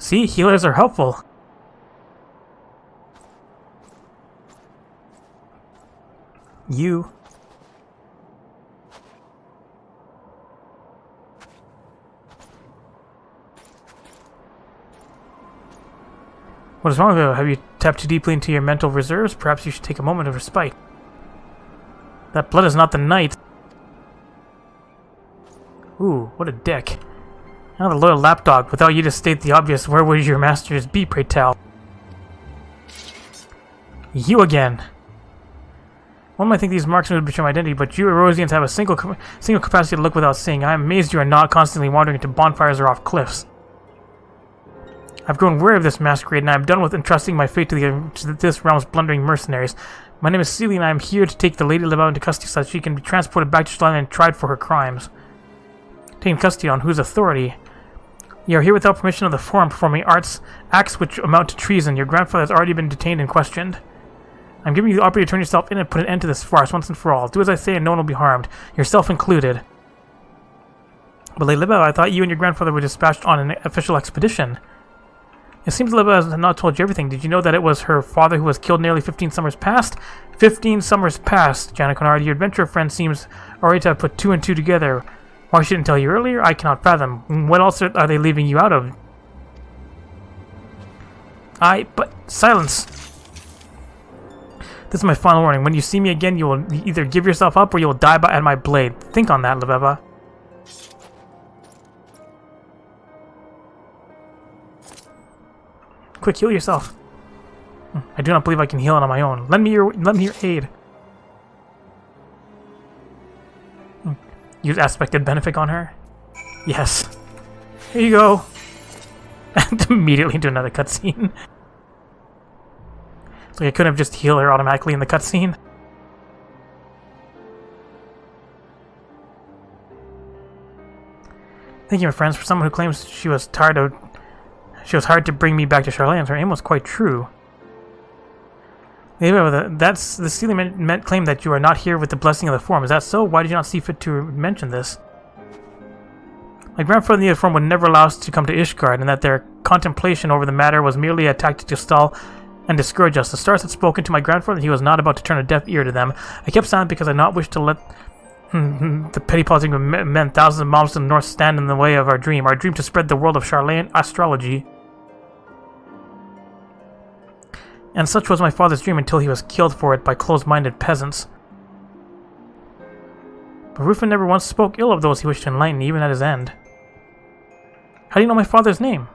See, healers are helpful. You. What is wrong with you? Have you tapped too deeply into your mental reserves? Perhaps you should take a moment of respite. That blood is not the night. Ooh, what a dick. Now the loyal lapdog. Without you to state the obvious, where would your masters be, pray tell? You again. One might think these marks would betray my identity, but you Erosians have a single capacity to look without seeing. I am amazed you are not constantly wandering into bonfires or off cliffs. I've grown weary of this masquerade, and I am done with entrusting my fate to this realm's blundering mercenaries. My name is Celie, and I am here to take the Lady Lebel into custody so that she can be transported back to Scotland and tried for her crimes. Taken custody on whose authority? You are here without permission of the Forum, performing acts which amount to treason. Your grandfather has already been detained and questioned. I'm giving you the opportunity to turn yourself in and put an end to this farce once and for all. Do as I say and no one will be harmed, yourself included. But Lady Lebel, I thought you and your grandfather were dispatched on an official expedition. It seems Lebel has not told you everything. Did you know that it was her father who was killed nearly 15 summers past? 15 summers past, Janet Conrad. Your adventurer friend seems already to have put two and two together. Why she didn't tell you earlier? I cannot fathom. What else are they leaving you out of? But silence! This is my final warning. When you see me again, you will either give yourself up or you will die at my blade. Think on that, Lebel. Quick, heal yourself. I do not believe I can heal it on my own. Lend me your aid. Use aspected benefit on her. Yes. Here you go. And immediately into another cutscene. It's like I couldn't have just healed her automatically in the cutscene. Thank you, my friends. For someone who claims she was hard to bring me back to Charlene. Her aim was quite true. That's the Celie meant claim that you are not here with the blessing of the Forum. Is that so? Why did you not see fit to mention this? My grandfather in the Forum would never allow us to come to Ishgard, and that their contemplation over the matter was merely a tactic to stall and discourage us. The stars had spoken to my grandfather. He was not about to turn a deaf ear to them. I kept silent because I did not wish to let the petty politic of men thousands of miles to the north stand in the way of our dream to spread the world of Charlene astrology. And such was my father's dream until he was killed for it by closed-minded peasants. But Rufin never once spoke ill of those he wished to enlighten, even at his end. How do you know my father's name?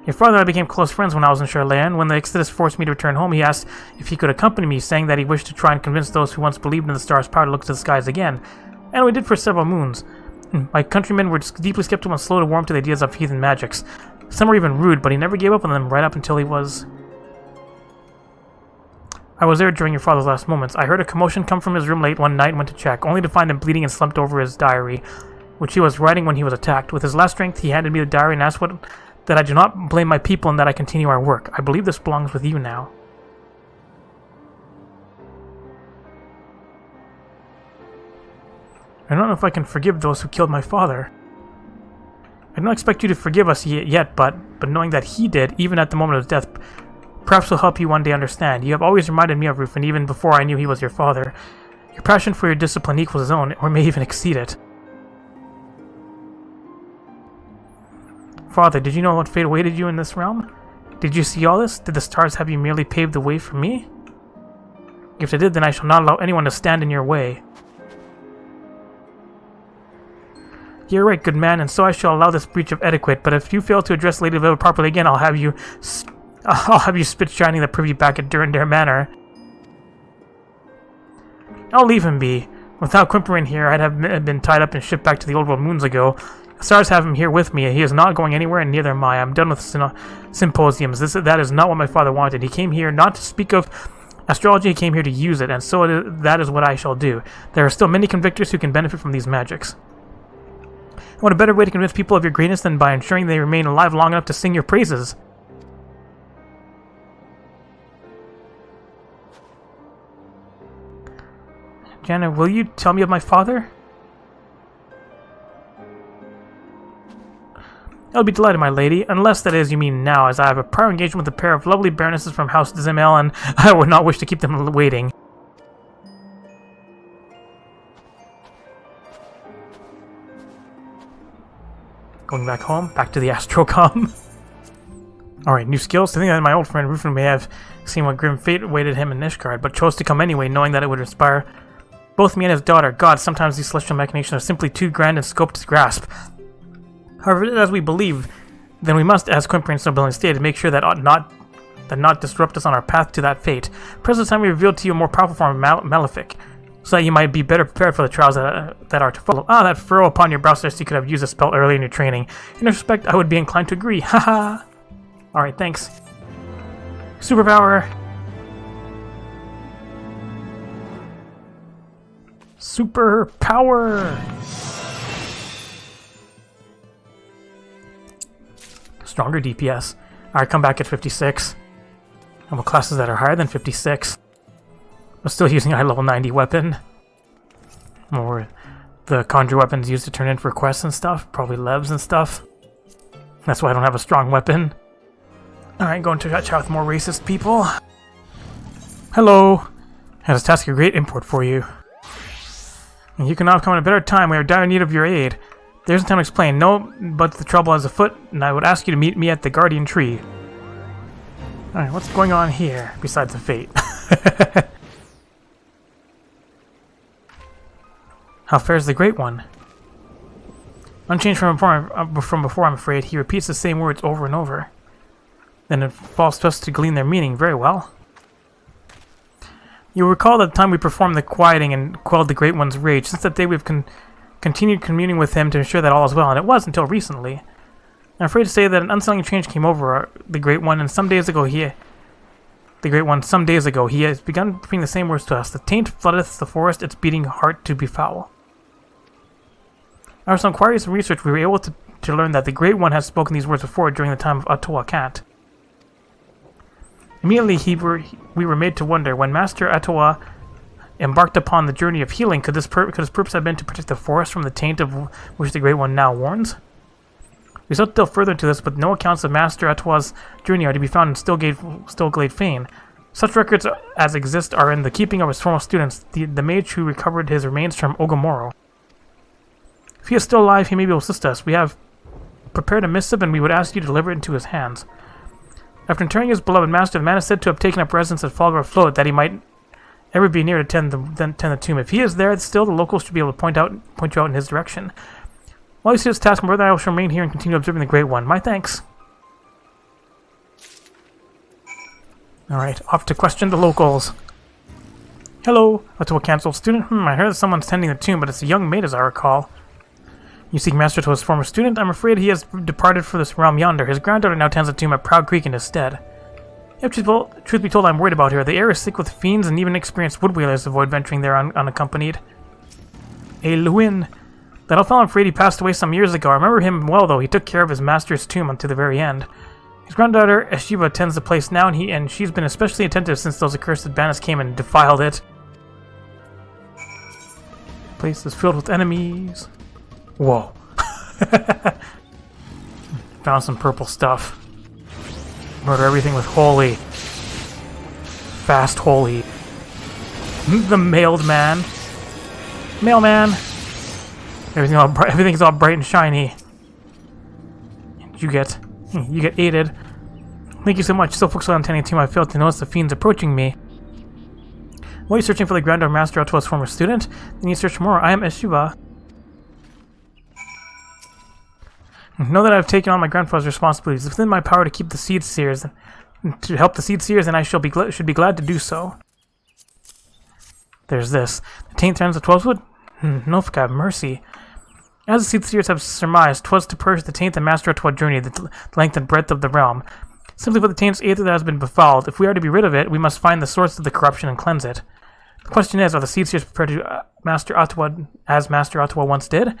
Your father and I became close friends when I was in Charlene. When the Exodus forced me to return home, he asked if he could accompany me, saying that he wished to try and convince those who once believed in the stars' power to look to the skies again. And we did for several moons. My countrymen were deeply skeptical and slow to warm to the ideas of heathen magics. Some were even rude, but he never gave up on them right up until he was... I was there during your father's last moments. I heard a commotion come from his room late one night and went to check, only to find him bleeding and slumped over his diary, which he was writing when he was attacked. With his last strength, he handed me the diary and asked that I do not blame my people and that I continue our work. I believe this belongs with you now. I don't know if I can forgive those who killed my father. I don't expect you to forgive us yet, but knowing that he did, even at the moment of his death, perhaps will help you one day understand. You have always reminded me of Rufin, even before I knew he was your father. Your passion for your discipline equals his own, or may even exceed it. Father, did you know what fate awaited you in this realm? Did you see all this? Did the stars have you merely paved the way for me? If they did, then I shall not allow anyone to stand in your way. You're right, good man, and so I shall allow this breach of etiquette, but if you fail to address Lady Viv properly again, I'll have you spit shining the privy back at Durandare Manor. I'll leave him be. Without Quimperin here, I'd have been tied up and shipped back to the old world moons ago. The stars have him here with me. He is not going anywhere, and neither am I. I'm done with symposiums. That is not what my father wanted. He came here not to speak of astrology, he came here to use it, and so that is what I shall do. There are still many convictors who can benefit from these magics. What a better way to convince people of your greatness than by ensuring they remain alive long enough to sing your praises? Jana, will you tell me of my father? I'll be delighted, my lady, unless that is you mean now, as I have a prior engagement with a pair of lovely baronesses from House Zimel, and I would not wish to keep them waiting. Going back home, back to the Astrocom. Alright, new skills. To think that my old friend Rufin may have seen what grim fate awaited him in Nishgard, but chose to come anyway, knowing that it would inspire both me and his daughter. God, sometimes these celestial machinations are simply too grand in scope to grasp. However, as we believe, then we must, as Quimperin so brilliantly stated, make sure that not disrupt us on our path to that fate. Present time we revealed to you a more powerful form of Malefic, so that you might be better prepared for the trials that are to follow. Ah, that furrow upon your brow suggests you could have used a spell early in your training. In this respect, I would be inclined to agree. Haha. Alright, thanks. Superpower. Superpower. Stronger DPS. Alright, come back at 56. And with classes that are higher than 56. I'm still using a high level 90 weapon. Or the conjure weapons used to turn in for quests and stuff. Probably Levs and stuff. That's why I don't have a strong weapon. Alright, going to chat with more racist people. Hello. I have a task of great import for you. You can now come at a better time. We are in dire need of your aid. There isn't time to explain. No, but the trouble is afoot, and I would ask you to meet me at the Guardian Tree. Alright, what's going on here, besides the fate? How fares the Great One? Unchanged from before, I'm afraid. He repeats the same words over and over. Then it falls to us to glean their meaning. Very well. You'll recall that the time we performed the quieting and quelled the Great One's rage. Since that day we've continued communing with him to ensure that all is well, and it was until recently. I'm afraid to say that an unsettling change came over the Great One, and some days ago he has begun repeating the same words to us. The taint floodeth the forest, its beating heart to befoul. After some inquiries and research, we were able to learn that the Great One has spoken these words before during the time of Atawa Cat. Immediately we were made to wonder, when Master Atawa embarked upon the journey of healing, could his purpose have been to protect the forest from the taint of which the Great One now warns? We sought to delve further into this, but no accounts of Master Atawa's journey are to be found in Stillglade Fane. Such records as exist are in the keeping of his former students, the mage who recovered his remains from Ogomoro. If he is still alive, he may be able to assist us. We have prepared a missive, and we would ask you to deliver it into his hands. After interring his beloved master, the man is said to have taken up residence at Fallgar Float, that he might ever be near to tend the tomb. If he is there still, the locals should be able to point you out in his direction. While you see this task, my brother and I will remain here and continue observing the Great One. My thanks. Alright, off to question the locals. Hello, to a cancelled student. I heard that someone's tending the tomb, but it's a young maid as I recall. You seek Master to his former student? I'm afraid he has departed for this realm yonder. His granddaughter now tends the tomb at Proud Creek in his stead. If truth be told, I'm worried about her. The air is thick with fiends, and even experienced woodwheelers avoid venturing there unaccompanied. A Lewin. That old fellow, I'm afraid he passed away some years ago. I remember him well, though. He took care of his master's tomb until the very end. His granddaughter, Eshiva, tends the place now, and she's been especially attentive since those accursed bandits came and defiled it. The place is filled with enemies. Whoa. Found some purple stuff. Murder everything with holy. Fast holy. The mailed man. Mailman. Everything's all bright and shiny. You get aided. Thank you so much. Still focused on tending the tomb. I failed to notice the fiends approaching me. While you're searching for the granddaughter Master Atawa's former student, then you search more. I am Eshiva. Know that I've taken on my grandfather's responsibilities. It's within my power to keep the seed seers, to help the seed seers, and I should be glad to do so. There's this. The taint threatens the 12-wood? No, for God, mercy. As the seed seers have surmised, 'twas to purge the taint and master to our journey, the length and breadth of the realm. Simply for the taint's aether that has been befouled. If we are to be rid of it, we must find the source of the corruption and cleanse it. The question is, are the seed seers prepared to Master Ottawa as Master Ottawa once did? At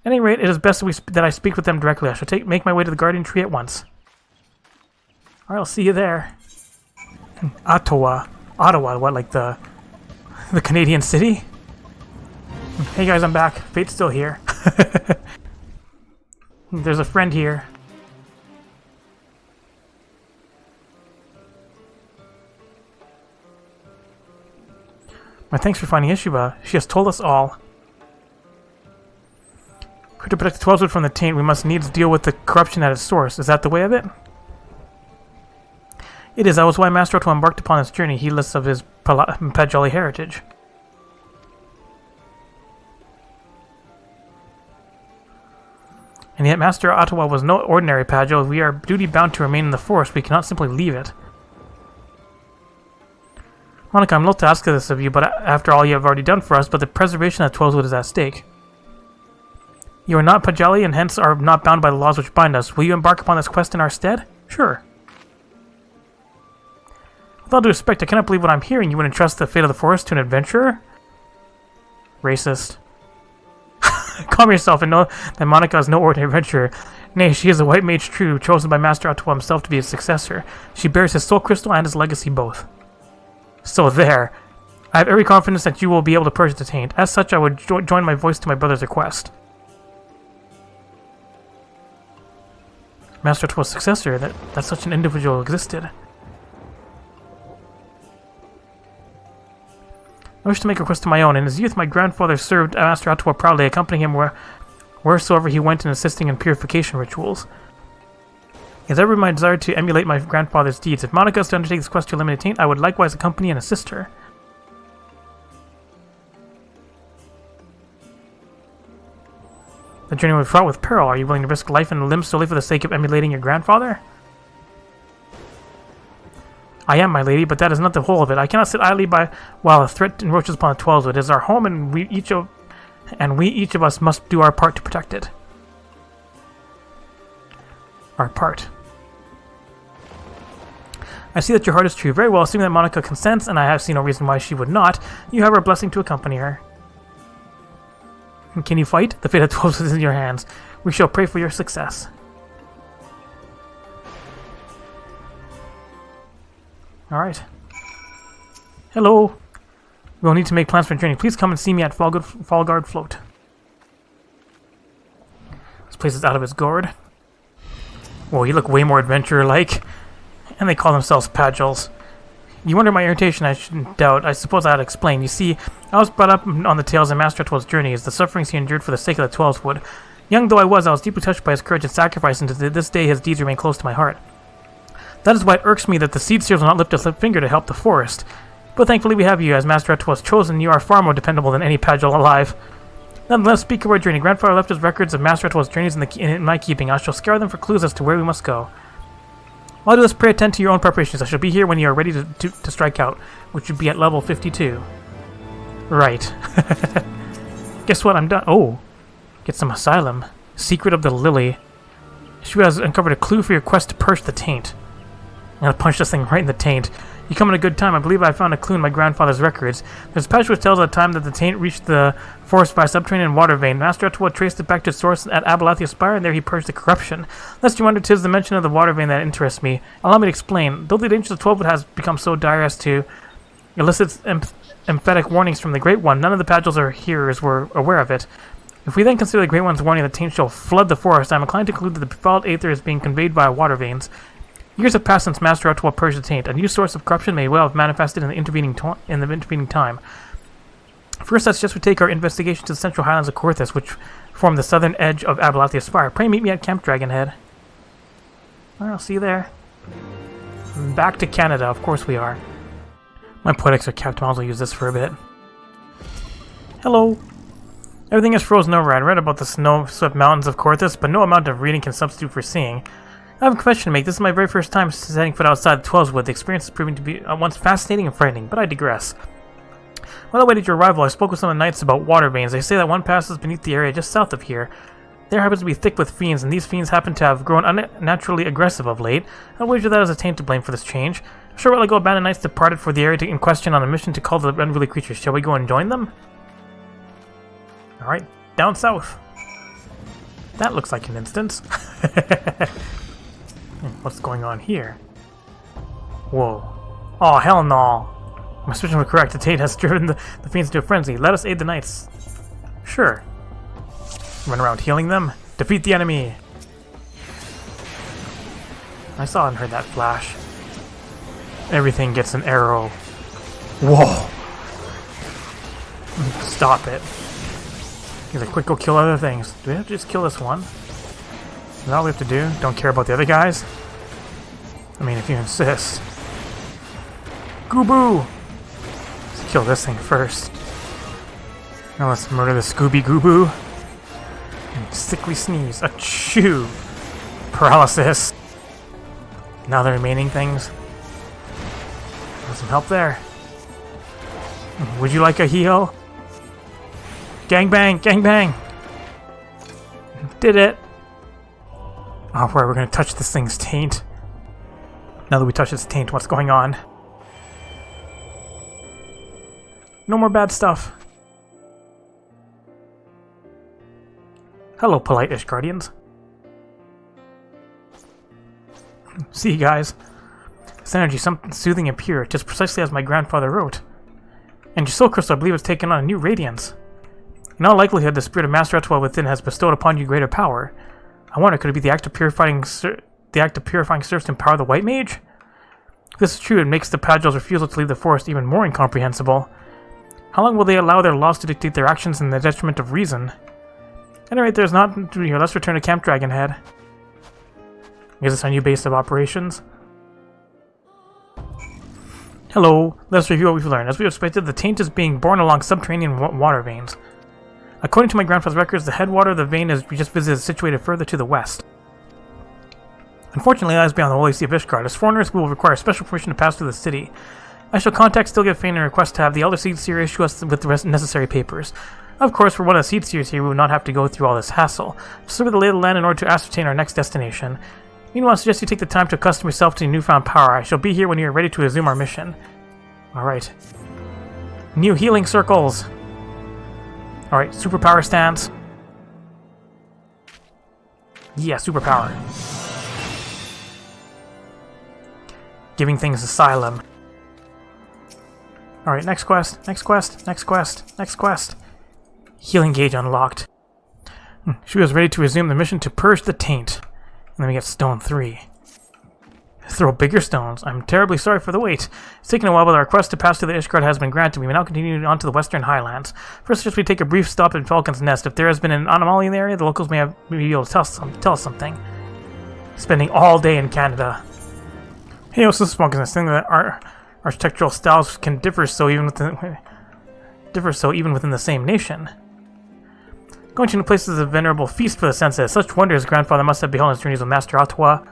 any rate, it is best that I speak with them directly. I shall make my way to the guardian tree at once. Alright, I'll see you there. Ottawa. Ottawa, what, like the Canadian city? Hey guys, I'm back. Fate's still here. There's a friend here. My thanks for finding Ishiba. She has told us all. To protect the 12-wood from the taint, we must needs deal with the corruption at its source. Is that the way of it? It is. That was why Master Otto embarked upon this journey, heedless of his Pajali heritage. And yet Master Ottawa was no ordinary Pajal. We are duty-bound to remain in the forest. We cannot simply leave it. Monica, I'm loath to ask this of you, but after all you have already done for us, but the preservation of 12-wood is at stake. You are not Pajali, and hence are not bound by the laws which bind us. Will you embark upon this quest in our stead? Sure. With all due respect, I cannot believe what I'm hearing. You would entrust the fate of the forest to an adventurer? Racist. Calm yourself and know that Monica is no ordinary adventurer. Nay, she is a white mage true, chosen by Master Ottawa himself to be his successor. She bears his soul crystal and his legacy both. So there. I have every confidence that you will be able to purge the taint. As such, I would join my voice to my brother's request. Master Ottawa's successor, that such an individual existed. I wish to make a request of my own. In his youth, my grandfather served Master Ottawa proudly, accompanying him wheresoever he went in assisting in purification rituals. It is ever my desire to emulate my grandfather's deeds. If Monica is to undertake this quest to eliminate taint, I would likewise accompany and assist her. The journey will be fraught with peril. Are you willing to risk life and limb solely for the sake of emulating your grandfather? I am, my lady, but that is not the whole of it. I cannot sit idly by while a threat encroaches upon the 12-wood. It is our home, and we each of us must do our part to protect it. Our part. I see that your heart is true. Very well, assuming that Monica consents, and I have seen no reason why she would not, you have our blessing to accompany her. And can you fight? The fate of 12 is in your hands. We shall pray for your success. Alright. Hello. We will need to make plans for a journey. Please come and see me at Fallguard Float. This place is out of its gourd. Whoa, you look way more adventurer-like. And they call themselves Pajals. You wonder my irritation, I shouldn't doubt. I suppose I ought to explain. You see, I was brought up on the tales of Master Ottawa's journeys, the sufferings he endured for the sake of the 12-wood. Young though I was deeply touched by his courage and sacrifice, and to this day his deeds remain close to my heart. That is why it irks me that the seed seers will not lift a finger to help the forest. But thankfully we have you, as Master Ottawa's chosen. You are far more dependable than any Pajal alive. Nonetheless, speak of our journey. Grandfather left his records of Master Ottawa's journeys in my keeping. I shall scour them for clues as to where we must go. While I do this, pray attend to your own preparations. I shall be here when you are ready to strike out, which would be at level 52. Right. Guess what? I'm done. Oh. Get some asylum. Secret of the Lily. She has uncovered a clue for your quest to purge the taint. I'm gonna punch this thing right in the taint. You come at a good time. I believe I found a clue in my grandfather's records. There's a passage which tells of the time that the taint reached the forest by a subterranean water vein. Master Ottawa traced it back to its source at Abalathia Spire, and there he purged the corruption. Lest you wonder, 'tis the mention of the water vein that interests me. Allow me to explain. Though the danger of the 12-wood has become so dire as to elicit emphatic warnings from the Great One, none of the Pajals or hearers were aware of it. If we then consider the Great One's warning that taint shall flood the forest, I am inclined to conclude that the befouled aether is being conveyed via water veins. Years have passed since Master Ottawa purged the taint. A new source of corruption may well have manifested in the intervening time. First, let's just retake our investigation to the central highlands of Corthus, which form the southern edge of Abalathia Spire. Pray meet me at Camp Dragonhead. I'll see you there. Back to Canada, of course we are. My poetics are capped. I'll also use this for a bit. Hello. Everything is frozen over. I read about the snow-swept mountains of Corthus, but no amount of reading can substitute for seeing. I have a confession to make. This is my very first time setting foot outside the 12's. The experience is proving to be at once fascinating and frightening, but I digress. While I waited your arrival, I spoke with some of the knights about water veins. They say that one passes beneath the area just south of here. There happens to be thick with fiends, and these fiends happen to have grown unnaturally aggressive of late. I wager that is a taint to blame for this change. A short while ago, a band of knights departed for the area in question on a mission to cull the unruly creatures. Shall we go and join them? Alright, down south. That looks like an instance. What's going on here? Whoa. Oh, hell no. My suspicions were correct. The taint has driven the fiends into a frenzy. Let us aid the knights. Sure. Run around healing them. Defeat the enemy. I saw and heard that flash. Everything gets an arrow. Whoa. Stop it. He's like, quick, go kill other things. Do we have to just kill this one? Is that all we have to do? Don't care about the other guys? I mean, if you insist. GOOBBUE! Let's kill this thing first. Now let's murder the SCOOBY. Sickly sneeze. Achoo! Paralysis. Now the remaining things. Got some help there. Would you like a heal? Gangbang! Gangbang! Did it! Oh, right, we're gonna touch this thing's taint. Now that we touch its taint, what's going on? No more bad stuff. Hello, polite-ish guardians. See you guys. This energy, something soothing and pure, just precisely as my grandfather wrote. And your soul crystal, I believe, has taken on a new radiance. In all likelihood, the spirit of Master Etwa within has bestowed upon you greater power. I wonder, could it be the act of purifying serves to empower the white mage? If this is true, it makes the Padgel's refusal to leave the forest even more incomprehensible. How long will they allow their laws to dictate their actions in the detriment of reason? At any rate, there's not to here. Let's return to Camp Dragonhead. Is this our new base of operations? Hello. Let's review what we've learned. As we expected, the taint is being borne along subterranean water veins. According to my grandfather's records, the headwater of the vein as we just visited is situated further to the west. Unfortunately, it lies beyond the holy see of Ishgard. As foreigners, we will require special permission to pass through the city. I shall contact Stilgate and request to have the Elder Seed Seer issue us with the necessary papers. Of course, for one of the Seed Seers here, we will not have to go through all this hassle. Just survey the lay of the land in order to ascertain our next destination. Meanwhile, I suggest you take the time to accustom yourself to your newfound power. I shall be here when you are ready to resume our mission. Alright. New healing circles! Alright, superpower stance. Yeah, superpower. Giving things asylum. Alright, next quest, next quest, next quest, next quest. Healing gauge unlocked. She was ready to resume the mission to purge the taint. And then we get stone 3. Throw bigger stones. I'm terribly sorry for the wait. It's taken a while, but our request to pass through the Ishgard has been granted. We may now continue on to the Western Highlands. First, just we take a brief stop at Falcon's Nest. If there has been an anomaly in the area, the locals may be able to tell us something. Spending all day in Canada. Hey, also this is Falcon's Nest. Thing that our architectural styles can differ so even within the same nation. Going to new places is a venerable feast for the senses. Such wonder his grandfather must have beheld on his journeys with Master Etwa.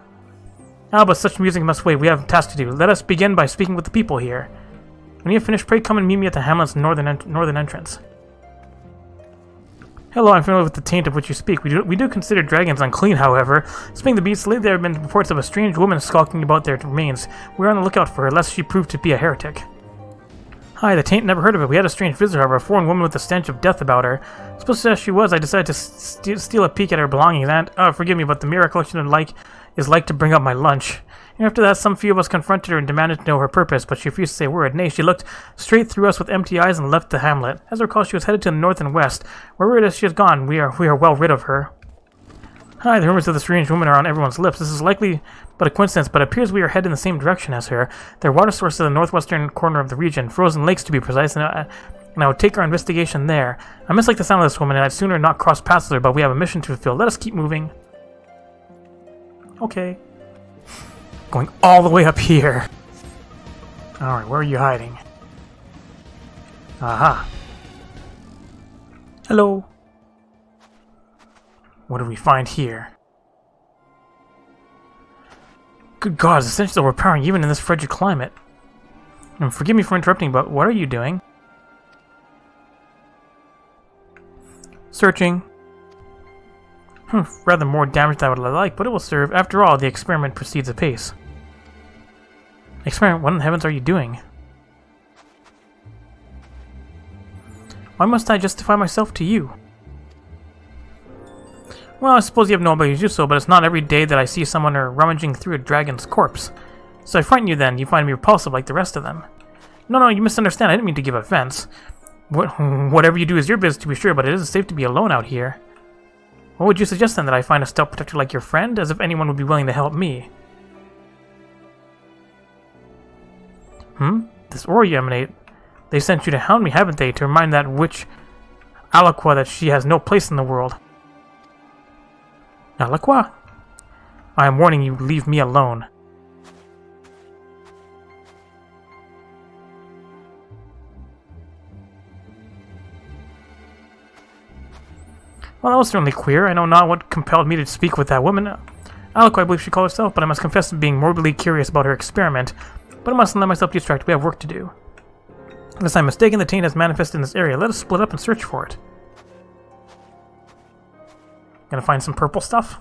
Ah, but such music must wait. We have a task to do. Let us begin by speaking with the people here. When you have finished, pray come and meet me at the hamlet's northern entrance. Hello, I'm familiar with the taint of which you speak. We do consider dragons unclean, however. Speaking the beasts, lately there have been reports of a strange woman skulking about their remains. We're on the lookout for her, lest she prove to be a heretic. Hi, the taint never heard of it. We had a strange visitor, however, a foreign woman with the stench of death about her. Supposed as she was, I decided to steal a peek at her belongings, and, forgive me, but the mere recollection is like to bring up my lunch. And after that, some few of us confronted her and demanded to know her purpose, but she refused to say a word. Nay, she looked straight through us with empty eyes and left the hamlet. As I recall, she was headed to the north and west. Wherever it is she has gone, we are well rid of her. Hi, the rumors of the strange woman are on everyone's lips. This is likely but a coincidence, but it appears we are headed in the same direction as her. Their water source is the northwestern corner of the region, frozen lakes to be precise, and I would take our investigation there. I mislike the sound of this woman, and I'd sooner not cross paths with her, but we have a mission to fulfill. Let us keep moving. Okay. Going all the way up here. Alright, where are you hiding? Aha. Hello. What do we find here? Good God, it's essentially overpowering even in this frigid climate. And forgive me for interrupting, but what are you doing? Searching. Rather more damage than I would like, but it will serve. After all, the experiment proceeds apace. Experiment? What in the heavens are you doing? Why must I justify myself to you? Well, I suppose you have no ability to do so, but it's not every day that I see someone rummaging through a dragon's corpse. So I frighten you then, you find me repulsive like the rest of them. No, you misunderstand, I didn't mean to give offense. Whatever you do is your business to be sure, but it isn't safe to be alone out here. What would you suggest then, that I find a stout protector like your friend? As if anyone would be willing to help me. This aura you emanate. They sent you to hound me, haven't they? To remind that witch Aliqua that she has no place in the world. Aliqua? I am warning you, leave me alone. Well, that was certainly queer. I know not what compelled me to speak with that woman. Aliqua, I believe she called herself, but I must confess to being morbidly curious about her experiment. But I mustn't let myself be distracted. We have work to do. Unless I'm mistaken, the taint has manifested in this area. Let us split up and search for it. Gonna find some purple stuff?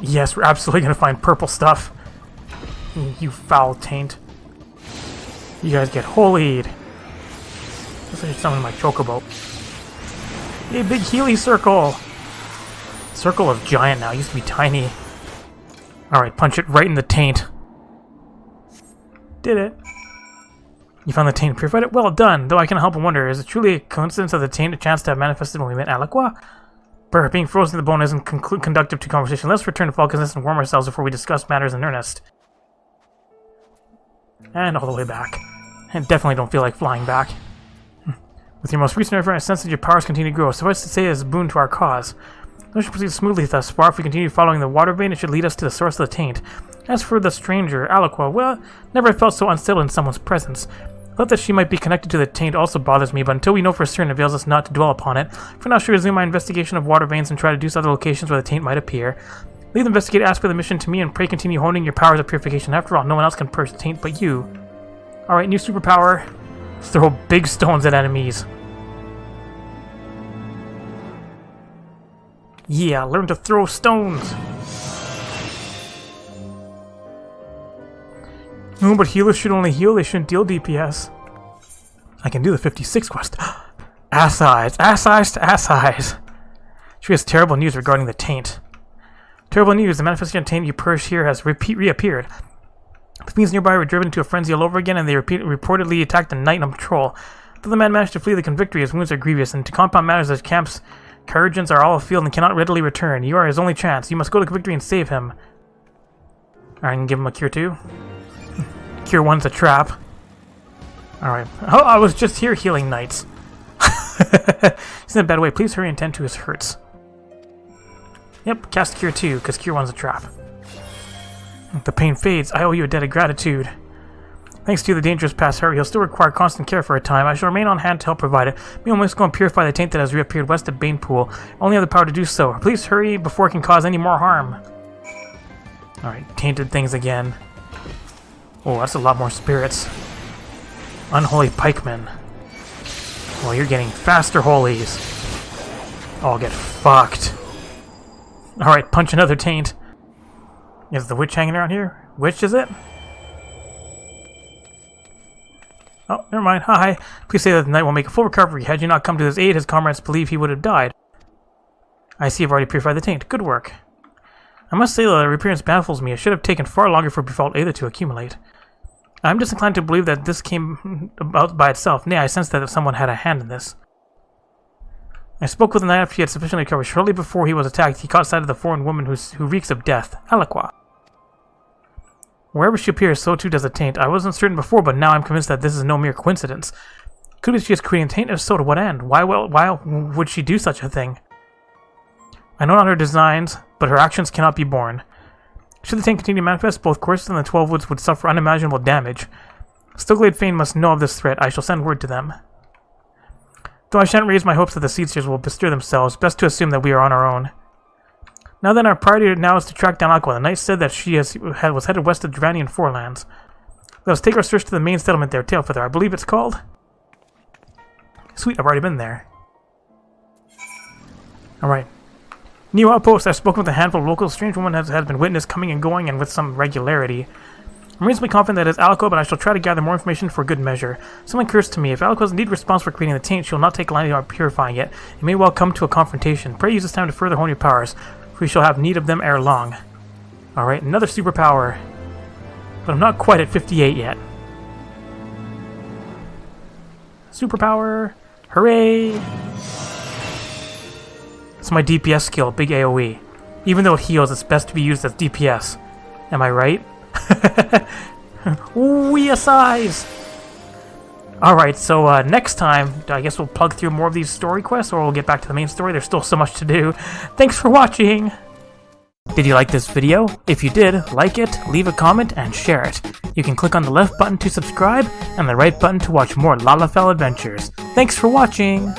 Yes, we're absolutely gonna find purple stuff. You foul taint. You guys get holied. Just like someone in my chocobo. A big Healy circle! Circle of giant now, used to be tiny. Alright, punch it right in the taint. Did it. You found the taint and purified it? Well done! Though I cannot help but wonder, is it truly a coincidence that the taint a chance to have manifested when we met Aliqua? Perhaps being frozen to the bone isn't conductive to conversation. Let's return to Falconess and warm ourselves before we discuss matters in earnest. And all the way back. And definitely don't feel like flying back. With your most recent effort, I sense that your powers continue to grow. Suffice to say, it is a boon to our cause. This should proceed smoothly thus far. If we continue following the water vein, it should lead us to the source of the taint. As for the stranger, Aliqua, well, never felt so unsettled in someone's presence. The thought that she might be connected to the taint also bothers me, but until we know for certain, it avails us not to dwell upon it. For now, I should resume my investigation of water veins and try to deduce other locations where the taint might appear. Leave the investigative aspect of the mission to me, and pray continue honing your powers of purification. After all, no one else can purge the taint but you. Alright, new superpower. Throw big stones at enemies. Yeah, learn to throw stones. No, but healers should only heal, they shouldn't deal DPS. I can do the 56 quest. Ass eyes to ass eyes. She has terrible news regarding the taint. Terrible news, the manifestation taint you purged here has reappeared. The fiends nearby were driven into a frenzy all over again, and they reportedly attacked the knight on patrol. Though the man managed to flee the convictory, his wounds are grievous, and to compound matters, his camp's Carriagans are all afield and cannot readily return. You are his only chance. You must go to Victory and save him. Alright, I can give him a Cure 2. Cure 1's a trap. Alright. Oh, I was just here healing knights. He's in a bad way. Please hurry and tend to his hurts. Yep, cast Cure 2, because Cure 1's a trap. The pain fades. I owe you a debt of gratitude. Thanks to the dangerous past hurry, he'll still require constant care for a time. I shall remain on hand to help provide it. We must go and purify the taint that has reappeared west of Banepool. Only have the power to do so. Please hurry before it can cause any more harm. Alright, tainted things again. Oh, that's a lot more spirits. Unholy pikemen. Well, you're getting faster holies. I'll get fucked. Alright, punch another taint. Is the witch hanging around here? Which is it? Oh, never mind. Hi. Please say that the knight will make a full recovery. Had you not come to his aid, his comrades believe he would have died. I see you've already purified the taint. Good work. I must say that the reappearance baffles me. It should have taken far longer for Befalt Aether to accumulate. I'm disinclined to believe that this came about by itself. Nay, I sense that someone had a hand in this. I spoke with the knight after he had sufficiently recovered. Shortly before he was attacked, he caught sight of the foreign woman who reeks of death, Aliqua. Wherever she appears, so too does the taint. I wasn't certain before, but now I'm convinced that this is no mere coincidence. Could be she is creating a taint? If so, to what end? Why would she do such a thing? I know not her designs, but her actions cannot be borne. Should the taint continue to manifest, both Corsus and the 12 Woods would suffer unimaginable damage. Stillglade Fane must know of this threat. I shall send word to them. Though I shan't raise my hopes that the Seedsters will bestir themselves, best to assume that we are on our own. Now then, our priority now is to track down Aqua. The knight said that she was headed west of Dravanian Forelands. Let us take our search to the main settlement there, Tailfeather, I believe it's called. Sweet, I've already been there. Alright. New outpost. I've spoken with a handful of locals. Strange woman has been witnessed coming and going and with some regularity. I'm reasonably confident that it's Alico, but I shall try to gather more information for good measure. Someone cursed to me. If Alico is indeed responsible for creating the taint, she will not take lightly on purifying it. It may well come to a confrontation. Pray use this time to further hone your powers, for we shall have need of them ere long. Alright, another superpower. But I'm not quite at 58 yet. Superpower! Hooray! It's my DPS skill, big AoE. Even though it heals, it's best to be used as DPS. Am I right? Wee size! Alright, so next time, I guess we'll plug through more of these story quests, or we'll get back to the main story. There's still so much to do. Thanks for watching! Did you like this video? If you did, like it, leave a comment, and share it. You can click on the left button to subscribe, and the right button to watch more Lalafell adventures. Thanks for watching!